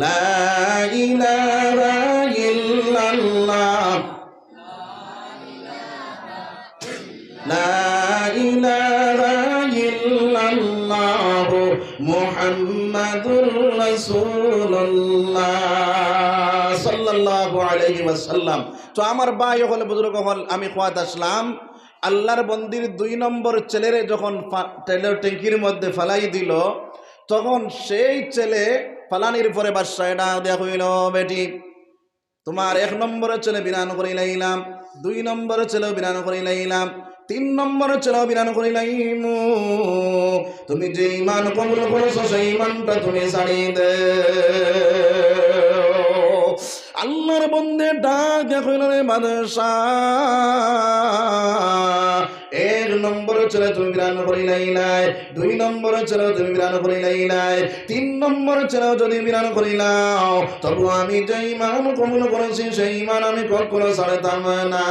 লা ইলাহা ইল্লাল্লাহ লা ইলাহা ইল্লাল্লাহ মুহাম্মাদুর রাসূলুল্লাহ সাল্লাল্লাহু আলাইহি ওয়াসাল্লাম। তো আমার ভাই হল বুজুর্গ হল, আমি খোয়াত আসলাম আল্লাহর বন্দির 2 নম্বর ছেলেরে যখন তেলের ট্যাঙ্কির মধ্যে ফালাই দিল, তখন সেই ছেলে ফালানির পরে বাদশাহ এটা দেয়া হইল, বেটি তোমার 1 নম্বরের ছেলে বিরান করে লাইলাম, 2 নম্বরের ছেলেও বিরান করে লাইলাম, 3 নম্বরের ছেলেও বিরান করে লাইমু, তুমি যে ঈমান কবুল করেছো সেই ঈমানটা তুমি ছাড়িয়ে দে। আল্লাহর বন্দে ডাক দেখইল, রে বাদশাহ 1 নম্বরের ছেলে তুমি বিরান করে লাইলাই, 2 নম্বরের ছেলে তুমি বিরান করে লাইলাই, 3 নম্বরের ছেলে যদি বিরান করে নাও, তবু আমি যে ঈমান কবুল করেছি সেই ঈমান আমি কখনো ছাড়তাম না।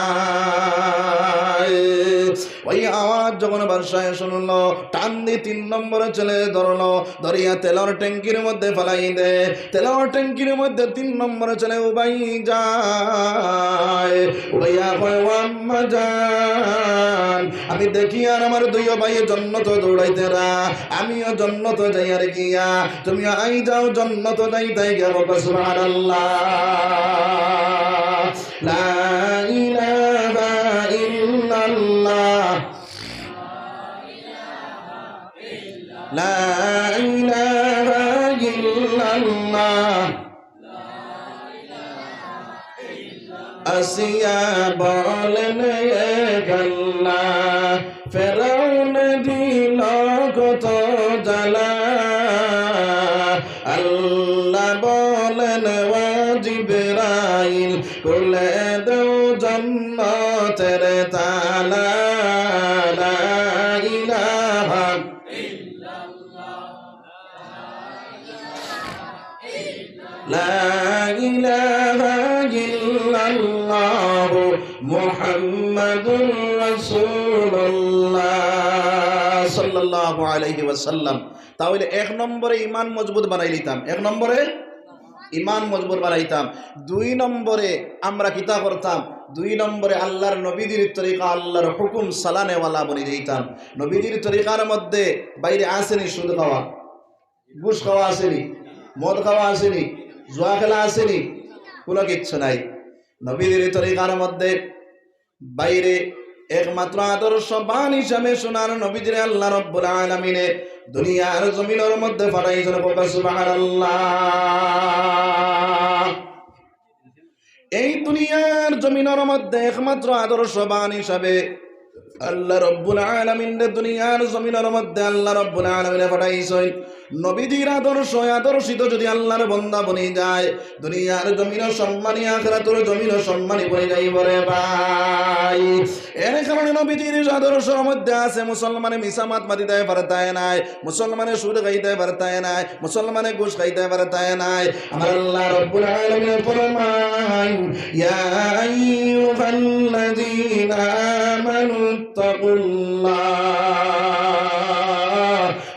ওই আওয়াজ যখন বাদশাহ শুনলো, টান দিয়ে 3 নম্বরের ছেলে ধরলো, ধরিয়া তেলের ট্যাঙ্কির মধ্যে ফেলাই দে। তেলের ট্যাঙ্কির মধ্যে 3 নম্বরের ছেলে উবাই যায়, উবাইয়া কয় ও আম্মা জান, আমি দেখি আর আমার 2 ভাই জান্নাত দৌড়াইতেরা, আমিও জান্নাত যাই আর গিয়া, তুমি আই যাও জান্নাত যাইতে গিয়া বলো সুবহানাল্লাহ। লা ইলাহা ইল্লাল্লাহ লা ইলাহা ইল্লাল্লাহ। আসিয়া বলেন এ গাল্লা, ফেরাউন দিল কত জ্বালা, আল্লাহ বলেন ওয়া জিবরাইল খুলে দাও জান্নাতের তালা। লা ইলাহা লা ইলাহা ইল্লাল্লাহ মুহাম্মাদুর রাসূলুল্লাহ সাল্লাল্লাহু আলাইহি ওয়াসাল্লাম। তাহলে 1 নম্বরে ঈমান মজবুত বানাই নিতাম, 1 নম্বরে ঈমান মজবুত বানাইতাম। 2 নম্বরে আমরা কিতা করতাম, 2 নম্বরে আল্লাহর নবীদের তরিকা, আল্লাহর হুকুম সালানেওয়ালা বনে যেতাম। নবীদের তরিকার মধ্যে বাইরে আসেনি সুদ খাওয়া, ঘুষ খাওয়া আসেনি, মদ খাওয়া আসেনি, জুয়া খেলা আসেনি, কোনো কিচ্ছু নাই। নবীদের তরিকার মধ্যে বাইরে একমাত্র আদর্শবান হিসাবে সোনার নবীদের আল্লাহ রাব্বুল আলামিনে দুনিয়ার জমিনের মধ্যে পাঠাইছেন। সুবহানাল্লাহ। এই দুনিয়ার জমিনের মধ্যে একমাত্র আদর্শবান হিসাবে আল্লাহ রাব্বুল আলামিন দুনিয়ার জমিনের মধ্যে আল্লাহ রাব্বুল আলামিন পাঠাইছেন। নবীজির আদর্শিত যদি আল্লাহর বান্দা বনে যায়, দুনিয়ার জমিনও সম্মানী, আখিরাতের জমিনও সম্মানী বনে যাইব রে ভাই। এর কারণে নবীজির আদর্শের মধ্যে আছে মুসলমানে মিসামাত মাতিতে পারতায় নাই, মুসলমানে সুদ খাইতে পারতায় নাই, মুসলমানে ঘুষ খাইতে পারতায় নাই। আমার আল্লাহ রাব্বুল আলামিন ফরমান, ইয়া আইয়ুহাল্লাযীনা আমানু তাকুল্লাহ,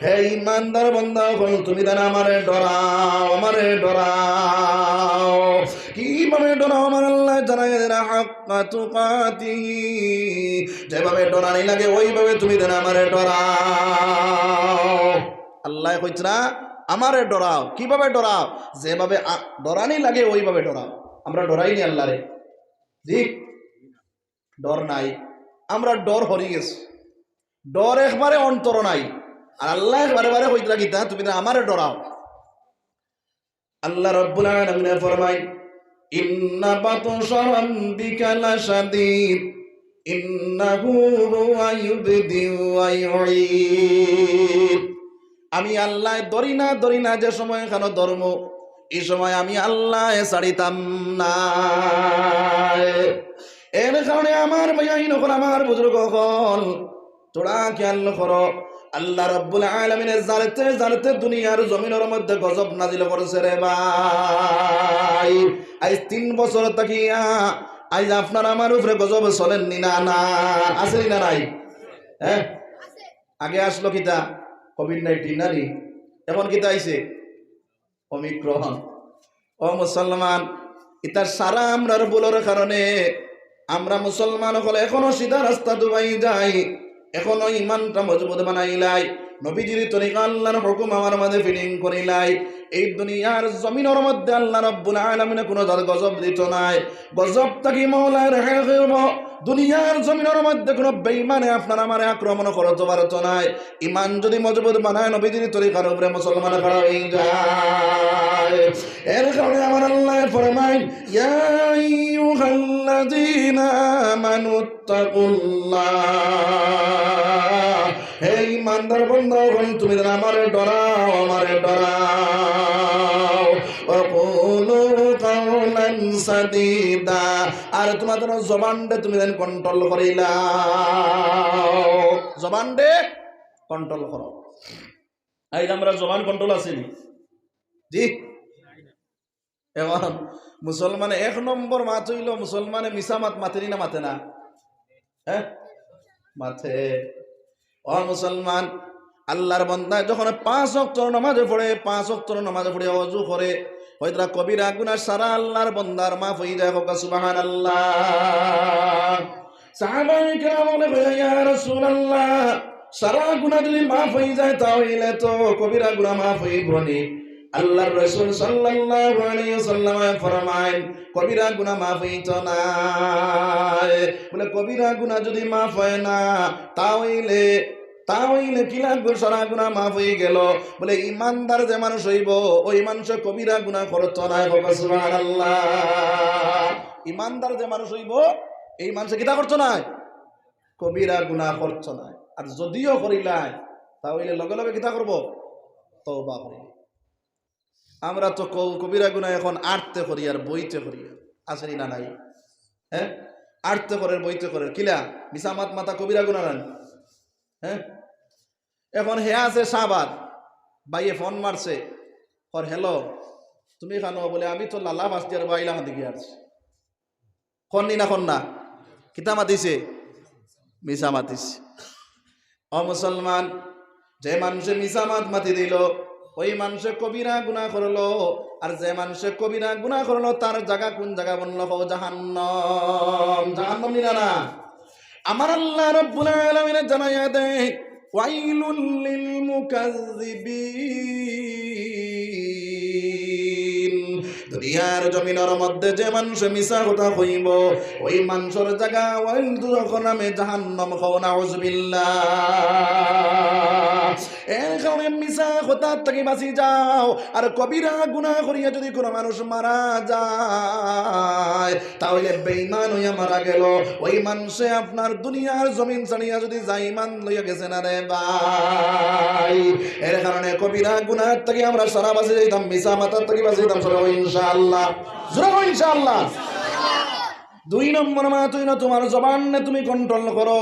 হে ঈমানদার বান্দা তুমি দেন আমারে ডরাও, আমারে ডরাও। কিভাবে ডরাও আমার আল্লাহ জানাই দেন, হাক্কা তুকাতিহি, যেভাবে ডরানি লাগে ওইভাবে তুমি দেন আমারে ডরাও। আল্লাহ কইছে না আমারে ডরাও, কিভাবে ডরাও, যেভাবে ডরানি লাগে ওইভাবে ডরাও। আমরা ডরাইনি আল্লাহরে, ঠিক ডর নাই, আমরা ডর হরি গেছি, ডর একবারে অন্তর নাই। আর আল্লাহ বারে বারে কইতে লাগিতা তুমি আমারে ডরাও। আল্লাহ রাব্বুল আলামিন ফরমায়, ইন্না বাতশা রাব্বিকা লাশাদীদ ইন্নাহু হুয়া ইউবদিউ ওয়া ইউঈদ। আমি আল্লাহ ধরি না যে সময় এখানে ধর্ম, এই সময় আমি আল্লাহ ছাড়িতাম না। এর কারণে আমার ভাইয়াইন হল, আমার বুজুর্গ হল, তোরা খেয়াল করো, আল্লাহ রাব্বুল আলামিনের জানতে দুনিয়ার জমিনের মধ্যে গজব নাজিল করেছে রে ভাই। আজ 3 বছর তাকিয়া আজ আপনার আমার উপরে গজব চলেননি না? না আসেনি না নাই? হ্যাঁ, আগে আসলো কিতা কোভিড-19 নারী, এখন কিতা আইছে ওমিক্রন। ও মুসলমান, ইতার সারা আমরার ভুলের কারণে আমরা মুসলমান হলে এখনো সিধা রাস্তা ডুবাই যাই, এখনো ইমানটা মজবুত বানাইলাই, নবীজির তরিকা আল্লাহর হুকুম আমার মাঝে ফিলিং করিলাই। এই দুনিয়ার জমিনের মধ্যে আল্লাহ রাব্বুল আলামিন কোনো গজব দিত নাই। গজব থাকি মওলার হেব, দুনিয়ার জমিনের মধ্যে কোনো বেঈমানে আপনার আমারে আক্রমণ করতে পারত নাই। ইমান যদি মজবুত বানায় নবীজির তরিকার উপরে মুসলমান খাড়া হয়ে যায়। এর কারণে আমার আল্লাহ ফরমায়, ইয়া আইয়ুহাল্লাযীনা আমানুত্তাকুল্লাহ, হে ইমানদার বান্দাগণ তুমি আমারে ডরাও, আমারে ডরাও। ওয়াকুলু কাওলান সাদীদা, আর তোমাদের জবানটা তুমি যেন কন্ট্রোল করিলাও, জবানটা কন্ট্রোল করো। এই আমরা জবান কন্ট্রোল আছেনি জি। এখন মুসলমানে এক নম্বর মাত হইল, মুসলমানে মিশা মাত মাতেনি না মাতে না? হ্যাঁ মাথে। ও মুসলমান, আল্লাহর বান্দা যখন 5 ওয়াক্ত নামাজ পড়ে, 5 ওয়াক্ত নামাজ পড়ে ওযু করে, হয়তো কবিরা গুনাহ সারা আল্লাহর বান্দার মাফ হয়ে যায়। হোক সুবহানাল্লাহ। সাহাবায়ে কেরাম বলে, ইয়া রাসূলুল্লাহ, সারা গুনাহ যদি মাফ হয়ে যায় তাহলে তো কবিরা গুনাহ মাফ হইব নি? আল্লাহর রাসূল সাল্লাল্লাহু আলাইহি ওয়াসাল্লাম ফরমায়েন, কবিরা গুনাহ মাফ হইতো না। বলে কবিরা গুনাহ যদি মাফ হয় না তাহলে কি লাগবে? সারা গুনাহ মাফ হয়ে গেল। বলে ইমানদার যে মানুষ হইব ওই মানুষ কবিরা গুনাহ করতো না। সুবহানাল্লাহ। ইমানদার যে মানুষ হইব এই মানুষ কিতা করতো না? কবিরা গুনাহ করতো না। আর যদিও করিলাই তাহলে লগে লগে কিতা করব? তওবা করি। আমরা তো কবিরা গুনাহ এখন আটতে করি আর বইতে করি, আসেনি না নাই? হ্যাঁ, আটতে করে বইতে করে কিলা মিসামাত মাথা কবিরা গুনাহ নেন। হ্যাঁ, এখন হে আছে শাহবাদ ভাইয়ে ফোন মারছে, আর হ্যালো তুমি খানো? বলে আমি তো লালা বাস্তি আর বাইলা দিকে আসছি। কন্নি না কন্যা কিতা মাতিছে? মিসা মাতিছে। ও মুসলমান, যে মানুষে মিসা মাতি দিল ওই মানুষে কবিরা গুনাহ করলো, আর যে মানুষে কবিরা গুনাহ করলো তার জায়গা কোন জায়গা বললো? জাহান্নাম। জাহান্নাম নিনা না? আমার আল্লাহ রাব্বুল আলামিন জানাইয়া দেয়, ওয়াইলুল লিল মুকাজ্জিবিন। দুনিয়ার জমিনের মধ্যে যে মানুষ মিছা কথা কইব ওই মানুষের জায়গা ওয়াইল দুরকম নামে জাহান্নাম। নাউযুবিল্লাহ। এর কারণে মিছা কথা থেকে বাঁচি যাও। আর কবিরা গুনাহ করিয়া যদি কোনো মানুষ মারা যায় তাহলে বেঈমান হইয়া মারা গেল। ওই মানুষে আপনার দুনিয়ার জমিন ছাড়িয়া যদি যায় ঈমান লইয়া গেছে না রে ভাই। এর কারণে কবিরা গুনাহ থেকে আমরা সারা বাঁচি যাইতাম, মিছা মাথার থেকে বাঁচি যাইতাম সবাই ইনশাআল্লাহ। জোরে ইনশাআল্লাহ। 2 নম্বর মাত হইল তোমার জবানে তুমি কন্ট্রোল করো।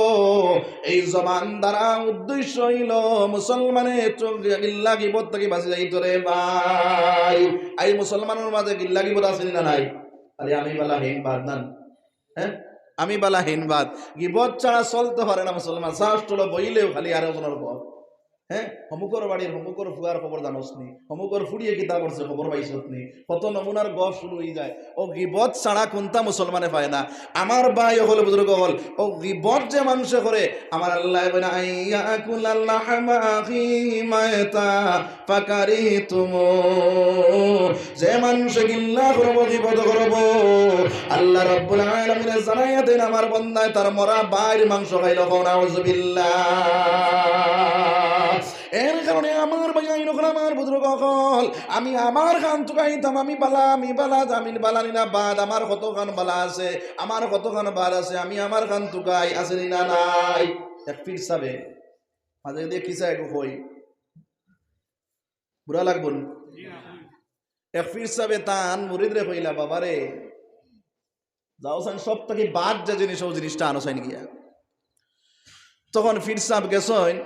এই জবান দ্বারা উদ্দেশ্য হইল মুসলমানের গিল্লা গিবত থেকে বাঁচি যাইতো রে ভাই। এই মুসলমানের মাঝে গিল্লা গিবত আছে না নাই? আরে আমি বালা হিনবাদ না, হ্যাঁ আমি বালা হিনবাদ, গিবত ছাড়া চলতে পারে না মুসলমান। শাস্ত্র বইলেও খালি আরো জনের পর, হ্যাঁ অমুকর বাড়ির অমুকর ফুয়ার খবর জানোস নি, অমুকর ফুড়িয়ে কিতা করছে খবর পাইছত নি, কত নমুনার গপ শুরু হয়ে যায়। ও গিবত ছাড়া কোনটা মুসলমানে পায় না। আমার ভাই হল বুজুর্গ হল, ও গিবত যে মানুষে করে আমার আল্লাহ বলে আইয়াকুলাল লাহমা মায়তা ফাকারিতুম, যে মানুষে গিল্লা করব গিবত করব আল্লাহ রাব্বুল আলামিন জানাইয়া দেন আমার বান্দায় তার মরা বাইর মাংস খাইল। নাউযুবিল্লাহ। এর কারণে আমার ভাই আমার বুজুর্গ হল, আমি আমার খান তুকাইতাম, আমি বালা জামিন বালানি না বাদ, আমার কত খান বালা আছে, আমার কত খান বাদ আছে, আমি আমার খান তুকাই আছে না নাই? এক পীর সাবে মাঝে দিয়ে কিসা একটু কই বুড়া লাগবো। এক পীর সাবে তান মুরিদ রে কইলা, বাবারে যাও সান সব থেকে বাদ যে জিনিস ও জিনিসটা আনো সাইন গিয়া। তখন পীর সাহেব গেছেন,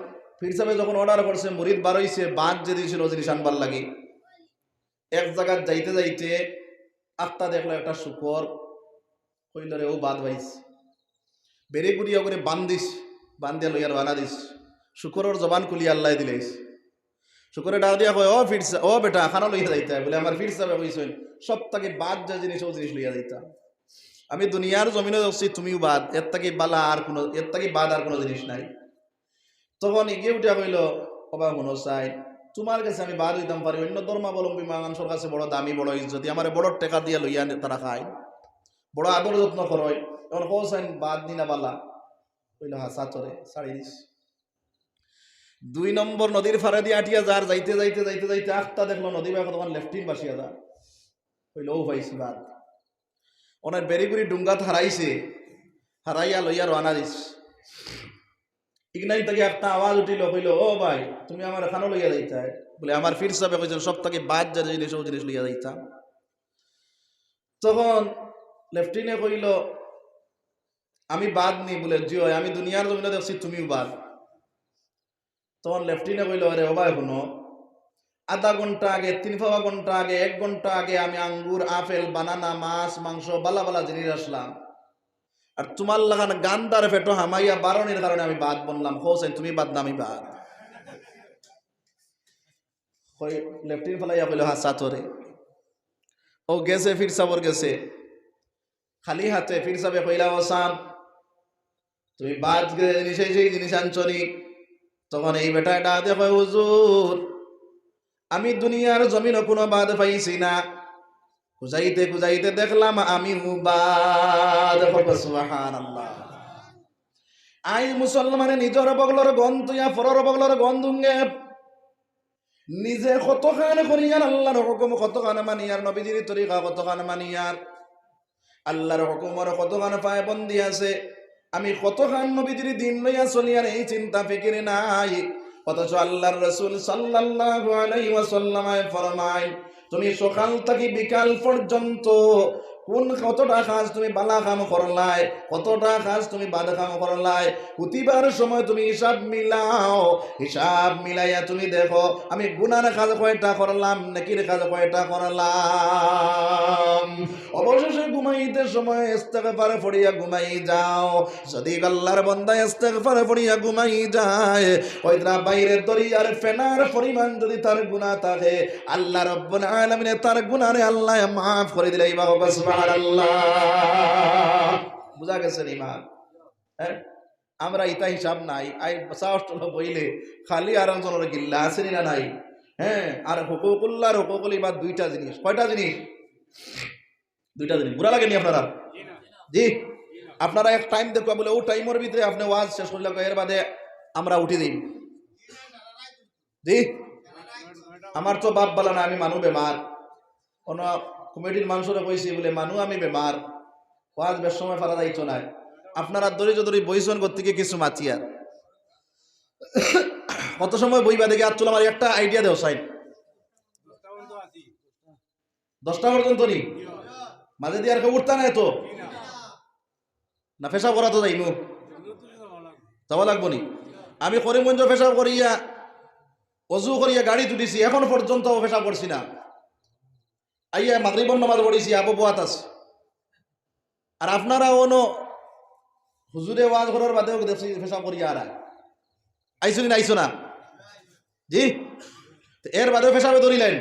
পীর সাহেব যখন অর্ডার করছে মুরিদ বার হইছে, বাদ যে দিয়েছিল ও জিনিস আনবার লাগি। এক জায়গায় যাইতে যাইতে আত্মা দেখলো একটা শুকর, কইল রে ও বাদ পাইছে, বেড়ে গুড়িয়া করে বান্ধিয়া লইয়ার বানা দিস, শুকরের জবান খুলিয়া আল্লাহ দিলেস। শুকরে ডাক দিয়া কয় ও ফিরসা, ও বেটা খানা লইয়া যাইতা বলে আমার ফিরসা কইছেন সব থেকে বাদ যা জিনিস ও জিনিস লইয়া যাইতা। আমি দুনিয়ার জমিনে যাচ্ছি, তুমিও বাদ, এর থেকে বালা আর কোনো, এর থেকে বাদ আর কোনো জিনিস নাই। তখন এগিয়ে উঠে কইল, অবা মনো চাই তোমার কাছে আমি বাদ হইতাম পারি, অন্য ধর্মাবলম্বী মানুষের কাছে বড় দামি বড় ইজ্জতি, আমার বড় টেকা দিয়া লইয়া তারা খায়, বড় আদর যত্ন করয়, এখন হোসাইন বাদ নিনা বালা কইল হা সাচরে ছাড়ি দিস। 2 নম্বর নদীর ফাড়ে দিয়ে আটিয়া যার যাইতে যাইতে যাইতে যাইতে আখটা দেখলো নদী বা তখন লেফটিন বাসিয়া যা কইল ও ভাইছি বাদ। ওনার বেরিগুড়ি ডুঙ্গাত হারাইছে, হারাইয়া লইয়া রানা দিস। ইগনাই থেকে একটা আওয়াজ উঠিল, কইল ও ভাই তুমি আমার এখানে লইয়া যাইতা বলে আমার ফির সাহেব কইছেন সব থেকে বাদ যা জিনিস ও জিনিস লইয়া যাইতা। তখন লেফটিনে কইল আমি বাদ নি বলে জিও আমি দুনিয়ার জমিনে দেখছি তুমিও বাদ। তখন লেফটিনে কইল আরে ও ভাই শুনো, আধা ঘন্টা আগে 3 ঘন্টা আগে 1 ঘন্টা আগে আমি আঙ্গুর আপেল বানানা মাছ মাংস বালা বালা জিনিস আসলাম, আর তোমার লাগান গান্দার ফেটো হামাইয়া বারণের কারণে আমি বাদ বললাম। হোসেন তুমি বাদ না আমি বাদ। লেফটিন ফেলাইয়া কইল হা সাথরে। ও গেছে ফির সাবর গেছে খালি হাতে, ফির সাবে কইলা ও সাম তুমি বাদ জিনিস সেই জিনিস আনছনি। তখন এই বেটা এটা দেখো হুজুর আমি দুনিয়ার জমিনে কোনো বাদ পাইছি না, খুঁজাইতে খুঁজাইতে দেখলাম আমি বাদ। সুবহানাল্লাহ। আই মুসলমানে নিজের বগলর গন্ধ ইয়া পরর বগলর গন্ধুঙ্গে নিজে কতখান করিয়ার আল্লাহর হুকুম কতখান মানিয়ার, নবীজির তরিকা কতখান মানিয়ার, আল্লাহর হুকুমের কতখান পায়বন্দি আছে, আমি কতখান নবীজির দিন লইয়া চলিয়ার এই চিন্তা ফিকির নাই। অথচ আল্লাহর রাসূল সাল্লাল্লাহু আলাইহি ওয়াসাল্লাম ফরমায় তুমি সকাল থেকে বিকাল পর্যন্ত কোন কতটা কাজ তুমি বালা কাম করলাই, কতটা কাজ তুমি বাদ কাম করলাই, প্রতিবার সময় তুমি হিসাব মিলাও, হিসাব মিলাইয়া তুমি দেখো আমি গুনার কাজ কয়টা করলাম নেকির কাজ কয়টা করলাম। অবশেষে ঘুমাইতে সময় ইস্তেগফার পড়িয়া ঘুমাই যাও। যদি আল্লাহর বান্দা ইস্তেগফার পড়িয়া ঘুমাই যায়, ওইটা বাইরের দরিয়ার ফেনার পরিমাণ যদি তার গুনাহ থাকে আল্লাহ রাব্বুল আলামিন তার গুনাহরে আল্লাহ মাফ করে দিলেই বাবা সুবহানাল্লাহ। বুঝা গেছে ইমান? হ্যাঁ, আমরা ইতা হিসাব নাই, আই সাহসটল বইলে খালি আরেকজনের গিল্লা আছে না নাই? হ্যাঁ, আর হুকুকুল্লাহ হুকুকুল ইবাদ দুইটা জিনিস। কয়টা জিনিস? দুইটা জিনিস। বুড়া লাগেনি আপনারা? জি, আপনারা এক টাইম দেখবা বলে ও টাইমের ভিতরে আপনি ওয়াজ শেষ করলে এর বাদে আমরা উঠে দিই। জি, আমার তো বাপ বলা না, আমি মানু বেমার। কোন কমিটির মানুষরা কইছি বলে মানু আমি বেমার, ওয়াজ বেশ সময় ফারা যাইতো না। আপনারা ধৈর্য ধরে বইছেন থেকে কিছু মাতিয়ার কত সময় বইবা দেখে আর চলো আমার একটা আইডিয়া দেও সাইড 10টা পর্যন্ত নি মাঝে দিয়ে আর কেউ উঠতা নাই তো না? পেশাব করা তো যাইমু যাওয়া লাগবো নি? আমি করিমগঞ্জ পেশাব করিয়া অজু করিয়া গাড়ি তুলিছি, এখন পর্যন্ত পেশাব করছি না। আইয়া মাগরিবর নামাজ পড়িছি, আবু বুয়াত আছে। আর আপনারা অনো হুজুরে ওয়াজ করার বাদেও দেখছি পেশাব করিয়া আর আইসো না আইসো না? জি, এর বাদেও পেশাবে ধরিলেন।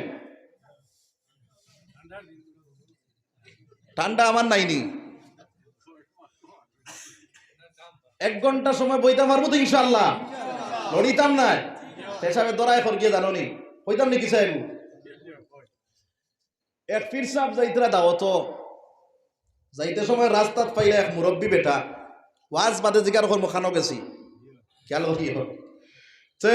ঠান্ডা আমার নাইনি, 1 ঘন্টা সময় বইতাম পারবো তো ইনশাল্লাহ, লড়িতাম না। পেশাবে দরায় খরগিয়ে জানো নি হইতাম নাকি সাহেব? এক পীর সাহেব যাইতরা দাওয়াত, যাইতে সময় রাস্তাত পাইলে এক মুরব্বী বেটা ওয়াজ বাদে জিকার কর্ম খানো গেছি খেয়াল করি তো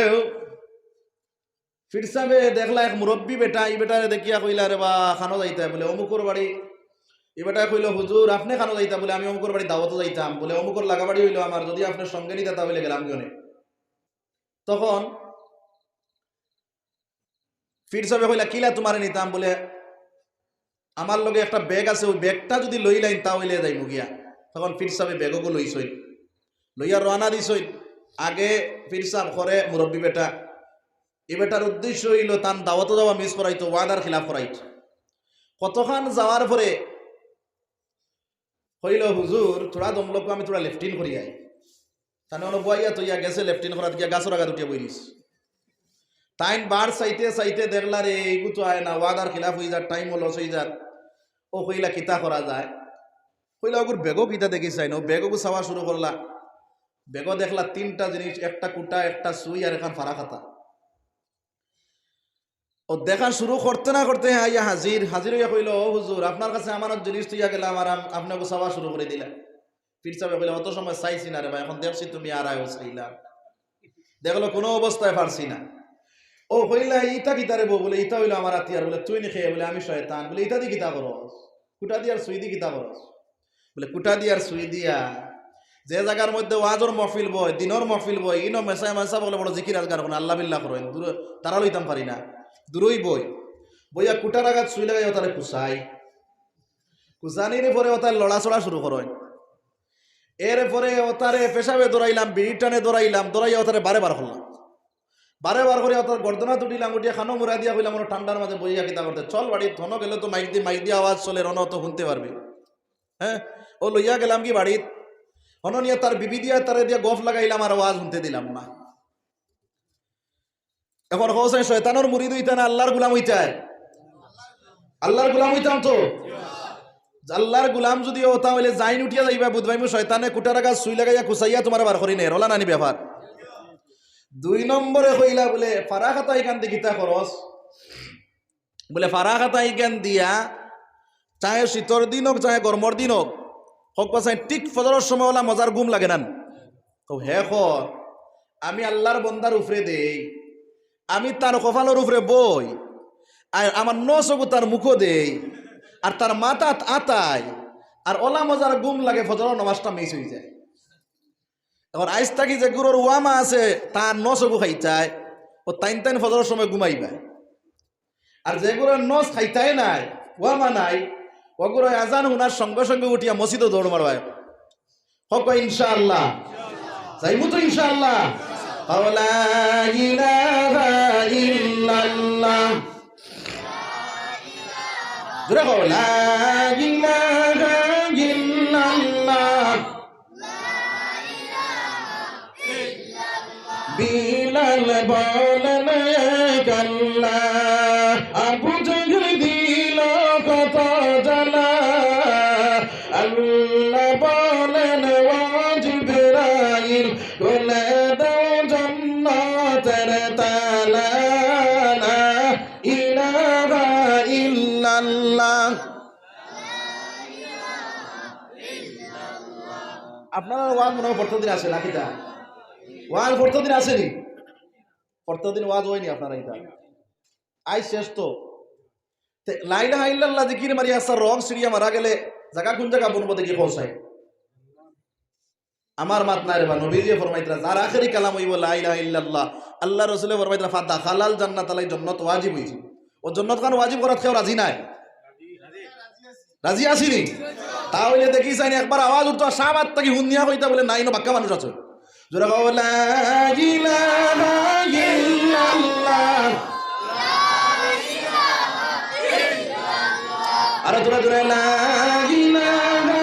পীর সাহেবে দেখলা এক মুরব্বী বেটা, এই বেটারে দেখিয়া কইলা রে বা খানো যাইতা বলে অমুকর বাড়ি। এই বেটা কইল হুজুর আপনি খানো যাইতা বলে আমি অমুকর বাড়ি দাওয়াত যাইতাম বলে অমুকর লাগাবাড়ি হইলো আমার, যদি আপনার সঙ্গে নিতে তা বলে গেলাম গনে। তখন পীর সাহেবে কইলা কিলা তোমারে নিতাম বলে আমার লগে একটা ব্যাগ আছে, ওই ব্যাগটা যদি লই লাইন তা হইলে যাই মুগিয়া। তখন পীর সাহেব ব্যাগও লইছই, লইয়া রানা দিছই। আগে পীর সাহেব করে মুরব্বী বেটা, এই বেটার উদ্দেশ্য হইল তার দাওয়াত যাওয়া মিস করাইতো, ওয়াদার খিলাফ করাইতো। কতখান যাওয়ার পরে হইল হুজুর তোরা দমলোক আমি তোরা লেফটিন করি আই, তাহলে বইয়া তো ইয়া গেছে লেফটিন করা গিয়া গাছর আগা দুটিয়া বইলিস। তাইন বার চাইতে চাইতে দেখলা রে এইগু তো আয় না, ওয়াদার খিলাফ হয়ে যার, টাইম লস হয়ে যার। ও কইলা কিতা করা যায়, কইলা ওগুর বেগও কিতা দেখি চাই না, ও বেগও চাওয়া শুরু করলা। বেগও দেখলা তিনটা জিনিস, একটা কুটা, একটা সুই আর এখন ফারা খাতা। ও দেখা শুরু করতে না করতে ইয়া হাজির হইয়া কইল, ও হুজুর আপনার কাছে আমার জিনিস তুইয়া গেলাম আর আপনাকে চাওয়া শুরু করে দিলা। পীর সাহেব কইলা, অত সময় চাইছি না রে ভাই, এখন দেখছি তুমি আর আয়ও চাইলা। দেখলো কোনো অবস্থায় পারছি না। ও কইলা ইটা কিতা রে বউ, বলে ইটা হইলো আমার আতিয়ার, বলে তুই নি খেয়ে, বলে আমি শয়তান, বলে ইটা দি কিতা করস, কুটা দিয়ার সুই দি কিতা করস, বলে কুটা দিয়ার সুই দিয়া যে জায়গার মধ্যে ওয়াজর মহফিল বয়, দিনর মহফিল বয়, ইনো মেসায় মেসা বলে বড় জিকির আজগার কোন আল্লাহ বিল্লাহ করেন, দূর তারা লইতাম পারি না, দূরই বইয়া কুটার আঘাত সুই লাগাই ওতারে কুসাই, কুসানির পরে ওতার লড়াচড়া শুরু করেন। এরপরে ওতারে পেশাবে দৌড়াইলাম, বিড়ি টানে দৌড়াইলাম, দৌড়াইয়া ওতারে বারে বার করলাম, বারে বার করে ওতার গর্দনা তুটিলাম, উঠিয়া খানো মুড়া দিয়া কইলাম ওর ঠান্ডার মাঝে বইয়া কিতা করতে, চল বাড়ি থন গেলে তো মাইক দিয়ে আওয়াজ চলে, রন তো শুনতে পারবি। হ্যাঁ, ও লইয়া গেলাম কি বাড়িত, হন নিয়ে তার বিবি দিয়া তারে দিয়া গফ লাগাইলাম, আর আওয়াজ শুনতে দিলাম না। এখন হোসেন শয়তানোর মুরিদ হইতা না আল্লাহর গুলাম হইতায়, আল্লাহর গুলাম হইতাম তো, আল্লাহর গুলাম যদি হতা হইলে জাইন উঠিয়া যাইবা, বুধবাই মু শয়তানে কুটার আগা সুই লাগাইয়া কুসাইয়া তোমার বার করি নে, রলা নানি ব্যাপার। 2 নম্বরে কইলা বলে ফারা খাতা এখান থেকে গীতা খরচ, বলে ফারা খাতা এখান দিয়া চাহে শীতর দিন হোক চাহে গরমর দিন হোক, হোক পাশায় ঠিক ফজরের সময় ওলা মজার ঘুম লাগে না। তো হে খর আমি আল্লাহর বন্দার উপরে দেই, আমি তার কপালের উপরে বই, আর আমার নচকু তার মুখও দেই, আর তার মাথা আতায়, আর ওলা মজার ঘুম লাগে, ফজরের নামাজটা মিস হয়ে যায়। এখন আইস থাকি যে গুরুর ওয়ামা আছে তার নচকু খাইতায়, ও তাইন ফজরের সময় ঘুমাইবা। আর যে গুরুর নচ খাইতাই নাই, ওয়ামা নাই, ওগুলো আজান হুনার সঙ্গে সঙ্গে উঠিয়া মসজিদে দৌড় মারবায়। হোক ইনশাআল্লাহ, যাইমু তো ইনশাআল্লাহ। লা ইলাহা ইল্লাল্লাহ, জোরে কও লা ইলাহা ইল্লাল্লাহ, বিলাল বলেন কাল্লা, আবু জহল দিল কত জ্বালা, আল্লাহ বলেন ও জিবরাইল খুলে দাও জান্নাতের তালা, লা ইলাহা ইল্লাল্লাহ। আপনারা ওয়াজ মনে হয় প্রত্যেকদিন আসে নাকি? তা ওয়াজ প্রত্যেকদিন আসেনি, প্রত্যেকদিন ওয়াজ হয়নি আপনারা, এটা আই শেষ তো। লা ইলাহা ইল্লাল্লাহ জিকির মারি আসার রং সিরিয়া মারা গেলে জায়গা কোন জায়গা বনবো দেখি পৌঁছায়। আমার মাত নাই রে বা, নবীজি ফরমাইতরা যার আখেরি কালাম হইব লা ইলাহা ইল্লাল্লাহ, আল্লাহ রাসূলে ফরমাইতরা ফাদা খালাল জান্নাত, আলাই জান্নাত ওয়াজিব হইছে। ও জান্নাত খান ওয়াজিব করাত কেউ রাজি নাই, রাজি আসিনি? তাহলে দেখি চাইনি একবার আওয়াজ উঠতো, সাবাত তাকি হুন্নিয়া কইতা বলে নাই, বাক্কা মানুষ আছে। জোরে কও লা ইলাহা ইল্লাল্লাহ, আরে জোরে জোরে লা ইলাহা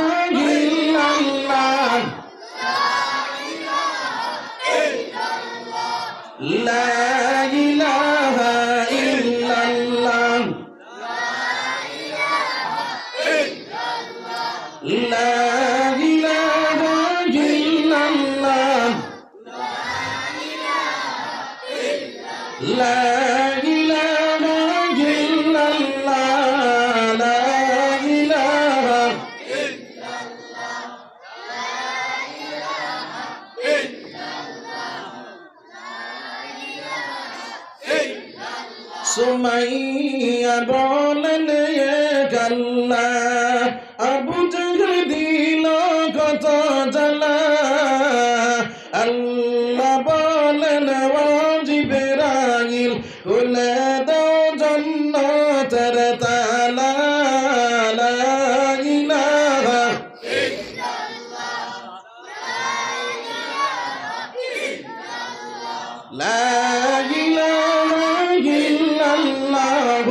ইল্লাল্লাহ, লা ইলাহা ইল্লাল্লাহ, লা ইলাহা ইল্লাল্লাহ, লা ইলাহা ইল্লাল্লাহ, লা ইলাহা সুমাইয়া বলেন গাল্লা, আবু জহল দিল কত জ্বালা, আল্লাহ বলেন ও জিবরাইল খুলে দাও জান্নাতের তালা, লা ইলাহা লা ইলাহা ইল্লাল্লাহ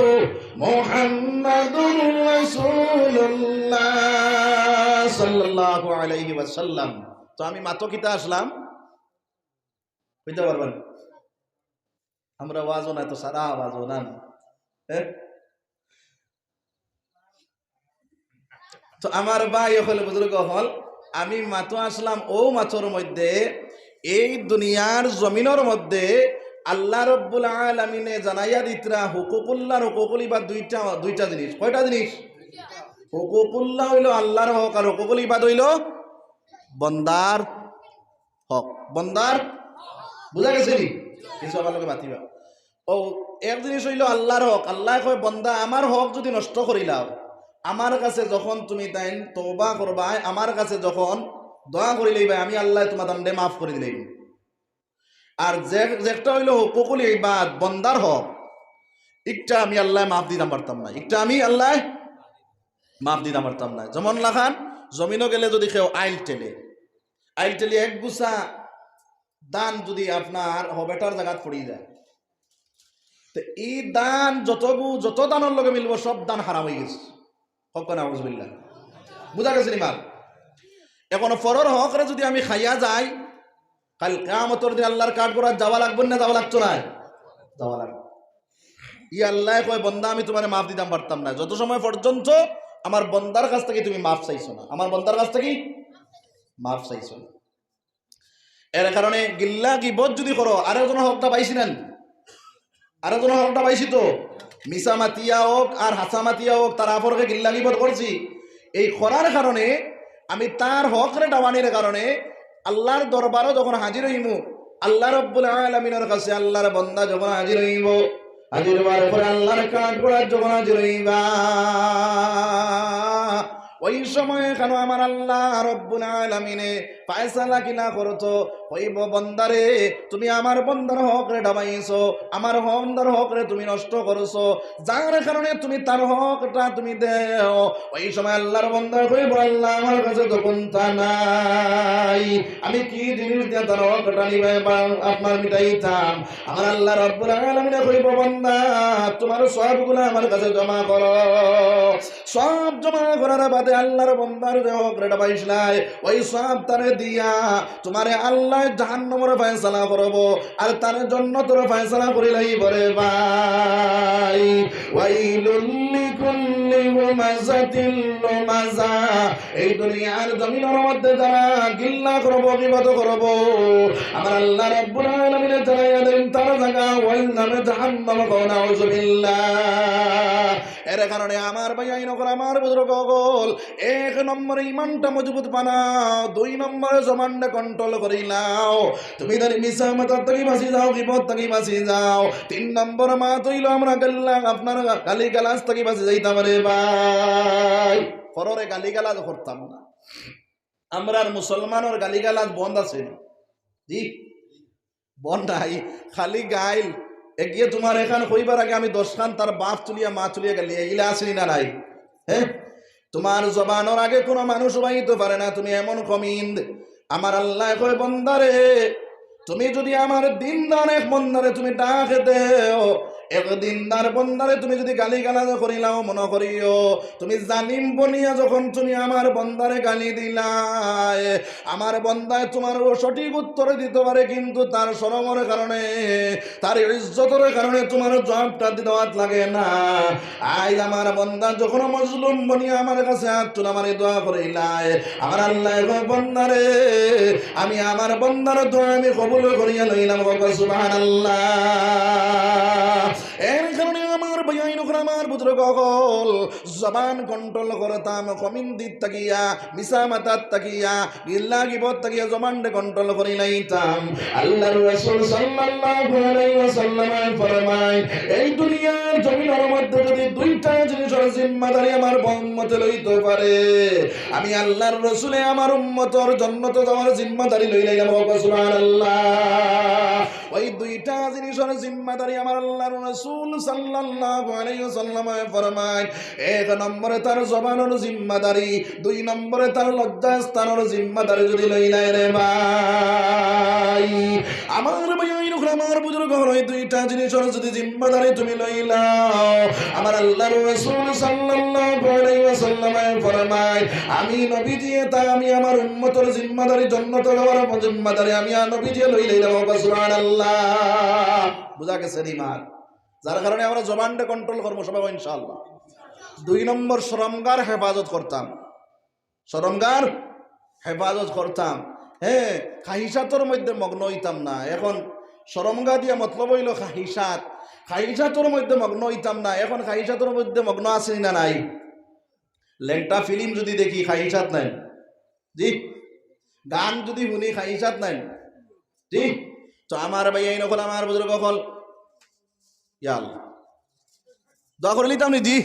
মুহাম্মাদুর রাসূলুল্লাহ সাল্লাল্লাহু আলাইহি ওয়াসাল্লাম। তো আমি মাত্র কিতা আসলাম, কইতে পারবেন? আমরা ওয়াজও না তো সারা ওয়াজও না। তো আমার ভাই হল বুজুর্গ হল, আমি মাতো আসলাম ও মাথর মধ্যে এই দুনিয়ার জমিনের মধ্যে আল্লাহ রব্বুল আলামিনে জানাইয়া দিতরা হুকুকুল্লাহ হুকুকুল ইবাদ দুইটা জিনিস। কয়টা জিনিস? হুকুকুল্লাহ হইল আল্লাহর হক, আর হুকুকুল ইবাদ হইল বন্দার হক। বন্দার বুঝা গেছে নি? কিছু আমার লোকে বাতিবা। ও এক জিনিস হইল আল্লাহর হক। আল্লাহ কয় বন্দা আমার হক যদি নষ্ট করিলাও, আমার কাছে যখন তুমি তাই তওবা করবা, আমার কাছে যখন দোয়া করিলেই ভাই আমি আল্লাহ তোমার দান্ডে মাফ করে দিলেই। আর যেটা হইল হুকুকুল ইবাদ বন্দার হক, একটা আমি আল্লাহ মাফ দিতাম পারতাম না, একটা আমি আল্লাহ মাফ দিতাম পারতাম না। যেমন লাখান জমিনও গেলে যদি কেউ আইল টেলে এক গুছা দান যদি আপনার হবেটার জায়গাত পড়ি যায়, তো এই দান যত দানের লগে মিলবো সব দান হারাম হয়ে গেছে। বুঝা গেছে নিমাল? এখন ফরর হকরে যদি আমি খাইয়া যাই, কাল কিয়ামতের দিন আল্লাহর কাঠ করার যাওয়া লাগবে না যাওয়া লাগতো না? যাওয়া লাগবে। ই আল্লাহ কয় বন্দা আমি তোমার মাফ দিতাম পারতাম না যত সময় পর্যন্ত আমার বন্দার কাছ থেকে তুমি মাফ চাইছো না, আমার বন্দার কাছ থেকে মাফ চাইছো না। এর কারণে গিল্লা গিবত যদি করো, আরেকজনের হকটা পাইছি না? আরেকজনের হকটা পাইছি তো? মিসা মাতিয়া হোক আর হাসা মাতিয়া হোক, তার আপরকে গিল্লা গিবত করছি। এই করার কারণে আমি তার হকরে ডাবানির কারণে আল্লাহর দরবারও যখন হাজির হইমু, আল্লাহ রব্বুল আলামিনের কাছে আল্লাহর বন্দা যখন হাজির হইব, হাজির হওয়ার পরে আল্লাহর কাঠ করার যখন হাজির হইবা, ওই সময় কেন আমার আল্লাহ রব্বুল আলামিনে ফায়সালা কিনা করতো, হইব বন্দারে তুমি আমার বন্দার হক রে ডাবাইছো, আমার বন্দার হক রে তুমি নষ্ট করছো, যার কারণে তুমি তার হকটা তুমি দেও। ওই সময় আল্লাহর বন্দার কইব আল্লাহ আমার কাছে তখন তা নাই, আমি কি জিনিস দিয়ে তার হকটা নিবে আপনার মিটাইতাম? আমার আল্লাহ রব্বুল আলামিনে কইব বন্দা তোমার সবগুলো আমার কাছে জমা করো। সব জমা করার বাদে আল্লাহর বন্দার যে হক রে ডাবাইছলাই, ওই সব তারে দিয়া তোমারে আল্লাহ জাহান্নামের ফয়সালা করব, আর তার জান্নাতের ফয়সালা করিলাই বরে ভাই। ওয়াইলুল লিকুল্লি হুমাযাতিল লুমাযা, এই দুনিয়ার জমিনের মধ্যে যারা গিল্লা করব গীবত করব, আমার আল্লাহ রাব্বুল আলামিন জানাইয়া দেন তার জায়গা ওই নামে জাহান্নাম। নাউযুবিল্লাহ। এর কারণে আমার ভাই আইন করে আমার বুজুর্গ গল, এক নম্বরে ইমানটা মজবুত বানাও, দুই নম্বরে জমানটা কন্ট্রোল করিলাও, তুমি ধরে মিশা মাতার থেকে বাঁচি যাও, বিপদ থেকে বাঁচি যাও। তিন নম্বর মা তৈল আমরা গেলাম আপনার গালি গালাজ থেকে বাঁচি যাইতাম রে ভাই। পরে গালি গালাজ করতাম না, আমরা মুসলমানের গালি গালাজ বন্ধ আছে জি বন্ধ নাই, খালি গাইল এগিয়ে তোমার এখানে কইবার আগে আমি 10 খান তার বাপ তুলিয়া মা তুলিয়া গেলি, এগুলা আসেনি না নাই? হ্যাঁ, তোমার জবানোর আগে কোনো মানুষ বাইতে পারে না, তুমি এমন কমিন্দ। আমার আল্লাহ কয় বন্দারে তুমি যদি আমার দিনদার এক বন্দারে তুমি ডাকে দেও, এক দিনদার বন্দারে তুমি যদি গালি গালাজ করিলাও, মনে করিও তুমি জালিম বনিয়া যখন তুমি আমার বন্দারে গালি দিলাই, আমার বন্দায় তোমার সঠিক উত্তর দিতে পারে, কিন্তু তার শরমের কারণে তার ইজ্জতের কারণে তোমার জবাবটা দিতে লাগে না। আজ আমার বন্দা যখন মজলুম বনিয়া আমার কাছে হাত তুলে আমার দোয়া করিলাই, আমার আল্লাহ বন্দারে আমি আমার বন্দার দোয়া আমি কবুল করিয়া লইলাম, সুবহানাল্লাহ। এর কারণে আমার ভাইয়াইন আমার বুজুর্গ গল জবান কন্ট্রোল করতাম, কমিন দিক তাকিয়া মিশা মাতার তাকিয়া গিল্লা গিবত তাকিয়া জবানটা কন্ট্রোল করি লাইতাম। আল্লাহর রাসূল সাল্লাল্লাহু আলাইহি ওয়াসাল্লাম ফরমায়, এই দুনিয়ার জমিনের মধ্যে যদি দুইটা জিনিসের জিম্মাদারি আমার উম্মতে লইতে পারে, আমি আল্লাহর রাসূলে আমার উম্মতের জান্নাতে যাওয়ার জিম্মাদারি লই লাইলাম, সুবহানাল্লাহ। ওই দুইটা জিনিসের জিম্মাদারি আমার আল্লাহর রাসূল সাল্লাল্লাহু আলাইহি ওয়াসাল্লাম ফরমায়, এক নম্বরে তার জবানের জিম্মাদারি, দুই নম্বরে তার লজ্জাস্থানের জিম্মাদারি যদি লইলাই রে ভাই, আমার ভাই আমার বুজুর্গ হলো এই দুইটা জিনিসের যদি জিম্মাদারি তুমি লইলাও, আমার আল্লাহর রাসূল সাল্লাল্লাহু আলাইহি ওয়াসাল্লাম ফরমায় আমি নবীজি তা আমি আমার উম্মতের জিম্মাদারি জান্নাত যাওয়ার জিম্মাদারি আমি নবীজি লইলাম। সুবহানাল্লাহ। বুঝা গেছে ইমান, যার কারণে আমরা জবানটা কন্ট্রোল করবো সবাই ইনশাআল্লাহ। 2 নম্বর শরমগার হেফাজত করতাম, শরমগার হেফাজত করতাম। হ্যাঁ, খাহিসাতর মধ্যে মগ্ন হইতাম না। এখন শরমগা দিয়া মতলব হইল খাহিসাত, খাহিসাতর মধ্যে মগ্ন হইতাম না। এখন খাহিসাতর মধ্যে মগ্ন আছে না নাই? লেংটা ফিল্ম যদি দেখি খাহিসাত নাই জি, গান যদি শুনি খাহিসাত নাই জি। তো আমার ভাই এই নকল আমার বুজুর্গ কল ইয়াল দোয়া করে নিতাম নি জি।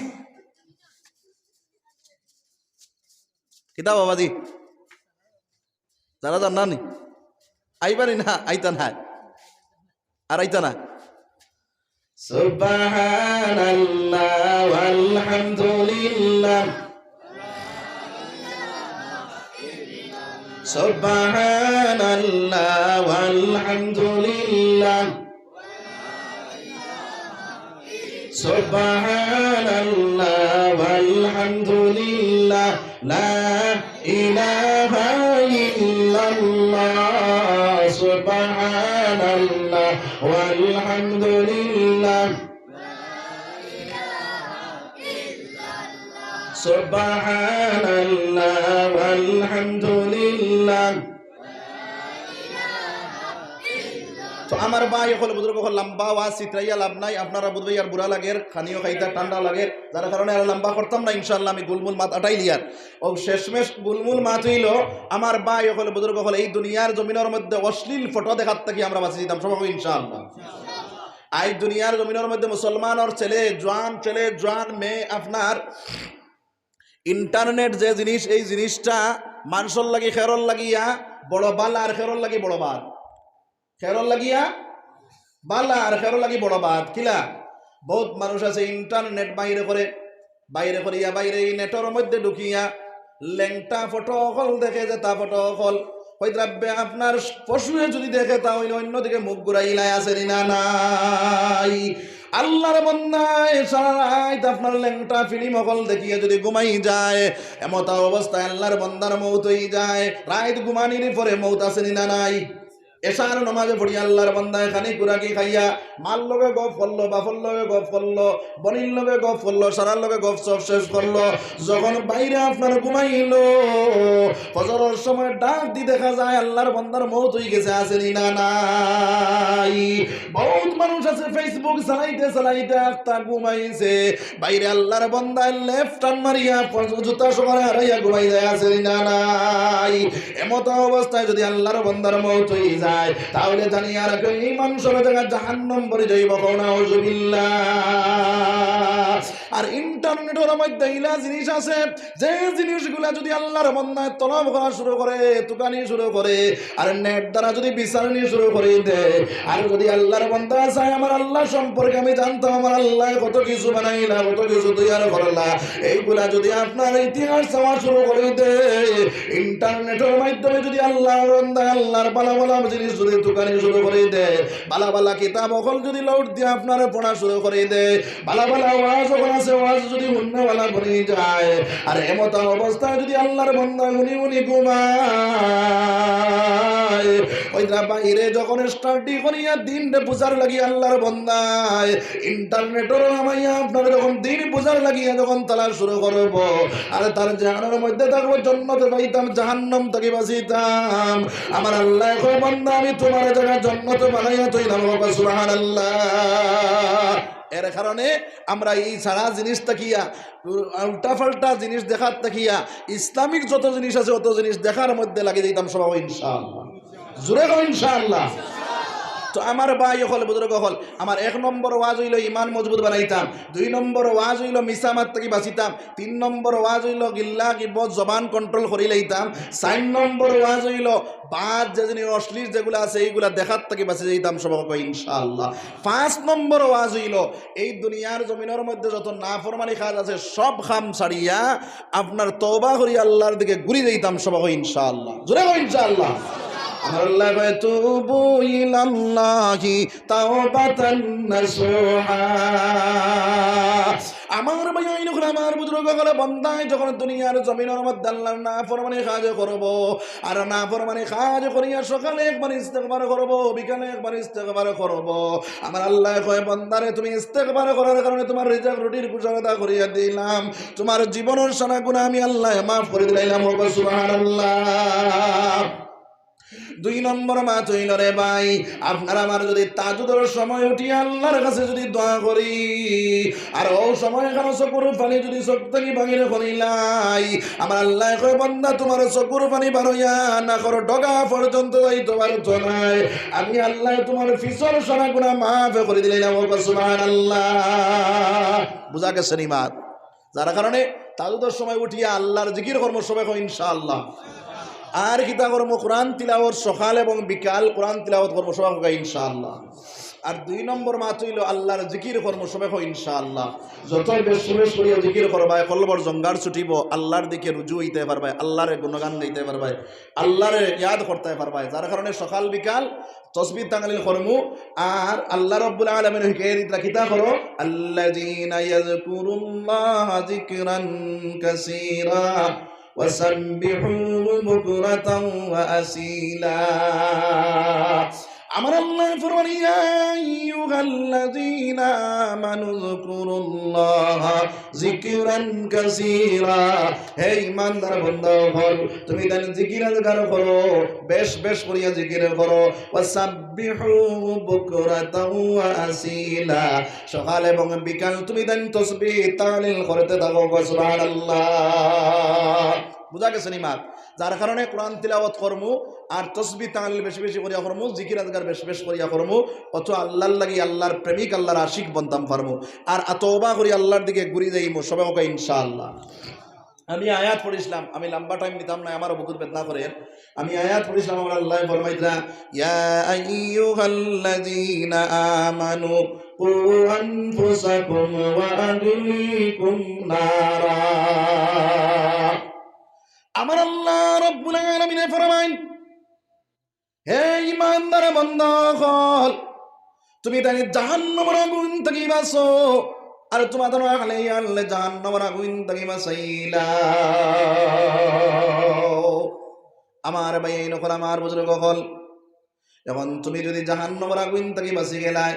কিতাব বাবাজি যারা জান না আইবারি না, আইতা না আর আইতা না। সুবহানাল্লাহ ওয়ালহামদুলিল্লাহ, সুবহানাল্লাহ ওয়ালহামদুলিল্লাহ, সুবহানাল্লাহ ওয়ালহামদুলিল্লাহ, লা ইলাহা ইল্লাল্লাহ, সুবহানাল্লাহ ওয়ালহামদুলিল্লাহ, সুবহানাল্লাহ ওয়ালহামদুলিল্লাহ। তো আমার ভাই হল বুজুর্গ হল লম্বা ওয়াজ চিত্রাইয়া লাভ নাই, আপনারা বুঝবে আর বুড়া লাগে, খানিও খাইতে ঠান্ডা লাগে, যার কারণে আর লম্বা করতাম না। ইনশাআল্লাহ আমি গুলমুল মাত আটাই লিয়ার ও শেষমেশ গুলমুল মাত হইল আমার ভাই হল বুজুর্গ হল এই দুনিয়ার জমিনের মধ্যে অশ্লীল ফটো দেখার থেকে আমরা বাঁচিয়ে দিতাম সবাই ইনশাআল্লাহ। আই দুনিয়ার জমিনের মধ্যে মুসলমানের ছেলে জোয়ান মেয়ে আপনার ইন্টারনেট যে জিনিস, এই জিনিসটা মানুষের লাগি খেরল লাগিয়া বড় বাল আর খেরল লাগি বড় বাদ, খেরল লাগিয়া বালা আর খেরল লাগি বড় বাদ কিলা। বহুত মানুষ আছে ইন্টারনেট বাইরে করিয়া বাইরে এই নেটের মধ্যে ঢুকিয়া লেংটা ফটো অকল দেখে যে তা ফটো অকল হইদ্রাব্যে আপনার পশুয়ে যদি দেখে তা হইলে অন্যদিকে মুখ ঘুরাইলাই আছে না নাই। আল্লাহর বান্দায় সারা রাত আপনার লেংটা ফিল্ম অকল দেখিয়ে যদি ঘুমাই যায়, এমত অবস্থায় আল্লাহর বান্দার মৌত হয়ে যায়। রাত ঘুমানির পরে মৌত আছে না নাই? এশার নামাজে পড়ি আল্লাহর বান্দা এখানে কুরাকি খাইয়া মাল লগে গপ করলো, বাপর লগে গপ করলো, বনির লগে গপ করলো, সারার লগে গপ সব শেষ করলো। যখন বাইরে আপনার ঘুমাইলো ফজরের সময় ডাক দি দেখা যায় আল্লাহর বান্দার মৌত হয়ে গেছে, আসেনি না নাই? বহুত মানুষ আছে ফেসবুক চালাইতে আস্তা ঘুমাইছে, বাইরে আল্লাহর বান্দা লেফট টার্ন মারিয়া জুতা সকালে হারাইয়া ঘুমাই যায়, আসেনি না নাই? এমত অবস্থায় যদি আল্লাহর বান্দার মৌত হয়ে যায় তাহলে জানিয়া রাখো এই মানুষের জায়গা জাহান্নাম পড়ে যাইব। আর ইন্টারনেটের মধ্যে ইলা জিনিস আছে যে জিনিসগুলা যদি আল্লাহর বান্দায় তলব করা শুরু করে, তুকানি শুরু করে, আর নেট দ্বারা যদি বিচারণী শুরু করে দেয়, আর যদি আল্লাহর বান্দা চায় আমার আল্লাহ সম্পর্কে আমি জানতাম, আমার আল্লাহ কত কিছু বানাইলা, কত কিছু তৈরি করলা, এইগুলা যদি আপনার ইতিহাস চাওয়া শুরু করে দেয়, ইন্টারনেটের মাধ্যমে যদি আল্লাহর বান্দা আল্লাহর বালা জিনিস যদি তুকানি শুরু করে দেয়, বালা কিতাব অকল যদি লোড দিয়ে আপনার পড়া শুরু করে দেয়, বালা ওয়াজ যখন আছে ওয়াজ যদি হুন্নাওয়ালা বনে যায়, আর এমত অবস্থায় যদি আল্লাহর বান্দা উনি ঘুমায়, ওইটা বাইরে যখন স্টার্টি করিয়া দিনটা বুঝার লাগি আল্লাহর বান্দায় ইন্টারনেটের আমাইয়া আপনার যখন দিন বুঝার লাগিয়া যখন তালা শুরু করব, আর তার জাহান্নামের মধ্যে থাকবো, জান্নাতে পাইতাম, জাহান্নাম থেকে বাঁচিতাম। আমার আল্লাহ কয় বান্দা আমি তোমার জায়গা জান্নাতে বানাইয়া তৈলাম, সুবহানাল্লাহ। এর কারণে আমরা এই সারা জিনিস তাকিয়া উল্টা পাল্টা জিনিস দেখার তাকিয়া ইসলামিক যত জিনিস আছে অত জিনিস দেখার মধ্যে লাগিয়ে দিতাম সবাই ইনশাআল্লাহ। জোরে কও ইনশাআল্লাহ। তো আমার ভাই হল বুজুর্গ হল আমার 1 নম্বর ওয়াজ হইল ইমান মজবুত বানাইতাম, 2 নম্বর ওয়াজ হইল মিসামাত থেকে বাঁচিতাম, 3 নম্বর ওয়াজ হইল গিল্লা গিবত জবান কন্ট্রোল করে লইতাম, 4 নম্বর ওয়াজ হইল বাদ যে জিনিস অশ্লীল যেগুলো আছে এইগুলা দেখার থেকে বাঁচে যেতাম সবাই ইনশাআল্লাহ। 5 নম্বর ওয়াজ হইল এই দুনিয়ার জমিনের মধ্যে যত নাফরমানি কাজ আছে সব খাম ছাড়িয়া আপনার তওবা করি আল্লাহর দিকে ঘুরে যেতাম সবাই ইনশাআল্লাহ। জোরে ইনশাআল্লাহ। আমার আল্লাহ কয় তুবু ইলাল্লাহি তাওবাতান নাসুহা। আমার ভাই আমার বুজুর্গ গলে বন্দায় যখন দুনিয়ার জমিনের মধ্যে আল্লাহর নাফরমানি কাজ করব, আর নাফরমানি কাজ করিয়া সকালে একবার ইস্তেগফার করব, বিকালে একবার ইস্তেগফার করব। আমার আল্লাহ কয় বন্দারে তুমি ইস্তেগফার করার কারণে তোমার রিজিক রুটির কুশলতা করিয়া দিলাম, তোমার জীবনের সারা গুনাহ আমি আল্লাহ মাফ করে দিলাম। সুবহানাল্লাহ। দুই নম্বর মাত হইল রে ভাই, আপনার আমার যদি তাজুদের সময় উঠি আল্লাহর কাছে যদি দোয়া করি, আর ও সময় কেন চকুর পানি যদি চোখ থেকে ভাঙিরে করিলাই, আমার আল্লাহ কয় বান্দা তোমার চকুর পানি বারইয়া না করো ডগা পর্যন্ত যাইতে পারতো নাই, আমি আল্লাহ তোমার ফিসর সারা গুনাহ মাফ করে দিলাম। সুবহানাল্লাহ। বুঝা গেছে নি মাত? যার কারণে তাজুদের সময় উঠিয়া আল্লাহর জিকির কর্ম সবাই ইনশাআল্লাহ। আর কিতা কর্ম কোরআন তিলাওয়াত সকাল এবং বিকাল কোরআন তিলাওয়াত কর্ম সবাই ইনশাআল্লাহ। আর দুই নম্বর মাত হইল আল্লাহর জিকির কর্ম সবাই ইনশাআল্লাহ। যত বেশি বেশি করিয়া জিকির করবাই, কলবর জঙ্গার ছুটিব, আল্লাহর দিকে রুজু হইতে পারবাই, আল্লাহর গুণগান গাইতে পারবাই, আল্লাহর ইয়াদ করতে পারবাই। যার কারণে সকাল বিকাল তসবিহ তাহলিল করমু। আর আল্লাহ রাব্বুল আলামিন হিকায়াত দিলা কিতা করো, আল্লাযীনা ইয়াযকুরুল্লাহা যিকরান কাসীরা وسبحوه بكرة وأصيلا। আমার আল্লাহ ফরমান ইয়া আইয়ুহাল্লাযীনা আমানু যিকুরুল্লাহা যিকরান কাসীরা। হে ঈমানদার বান্দাগণ, তুমি তার জিকির আজকার করো, বেশ বেশ করিয়া জিকির করো। ওয়াসাব্বিহুহু বুকরাতাও ওয়া আসীলা, সকাল এবং বিকাল তুমি তার তাসবিহ তাহলিল করতে থাকো। সুবহানাল্লাহ। বুঝা গেছে নি মা? যার কারণে কোরআন তিলাওয়াত করমু আর তসবিহ তাহলিল বেশি বেশি করিয়া করমু, জিকির আজকার বেশ বেশ করিয়া করমু, অত আল্লাহর লাগি আল্লাহর প্রেমিক আল্লাহর আশিক বনতাম পারমু। আর তওবা করি আল্লাহর দিকে ঘুরি যাইমু সবাই ওকে ইনশাআল্লাহ। আমি আয়াত পড়িছিলাম, আমি লম্বা টাইম নিতাম না, আমার বুকুর বেদনা করে। আমি আয়াত পড়িছিলাম, আমার আল্লাহ ফরমাইতরা ইয়া আইয়ুহাল্লাযীনা আমানু কু আনফুসাকুম ওয়া আহলিকুম নারা। আমার আল্লাহ রাব্বুল আলামিন ফরমাইন, হে ঈমানদার বান্দাগণ, তুমি তাই জাহান্নামের আগুন থেকে বাঁচো, আর তোমাদের আহলে আল্লাহ জাহান্নামের আগুন থেকে বাঁচাইলা। আমার ভাই নকল, আমার বুজুর্গ হল, এখন তুমি যদি জাহান্নামের আগুন থেকে বাঁচি গেলায়,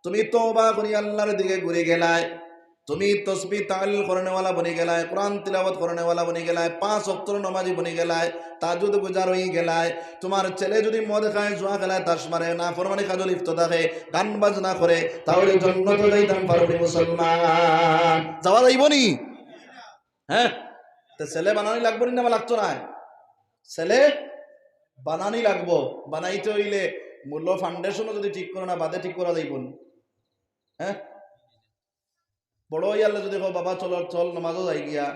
তুমি তওবা করি আল্লাহর দিকে ঘুরে গেলায়, তুমি তসবিহ তাহলিল করনেওয়ালা বনে গেলায়, কোরআন তিলাওয়াত করনেওয়ালা বনে গেলায়, 5 ওয়াক্ত নামাজি বনে গেলায়, তাহাজ্জুদ গুজার হয়ে গেলায়, তোমার ছেলে যদি মদ খায়, জুয়া খেলায়, তাস মারে, নাফরমানি কাজে লিপ্ত থাকে, গান বাজনা করে, তাহলে জান্নাতে যাইতাম পারবি মুসলমান? যাওয়া যাইব নি? হ্যাঁ, তো ছেলে বানানি লাগবো না লাগতো না? ছেলে বানানি লাগবো। বানাইতে হইলে মূল্য ফাউন্ডেশনও যদি ঠিক করে না বাদে ঠিক করা যাইব না। হ্যাঁ, বড় ইয়ালে যদি কো বাবা চল চল নামাজও যাই গিয়া,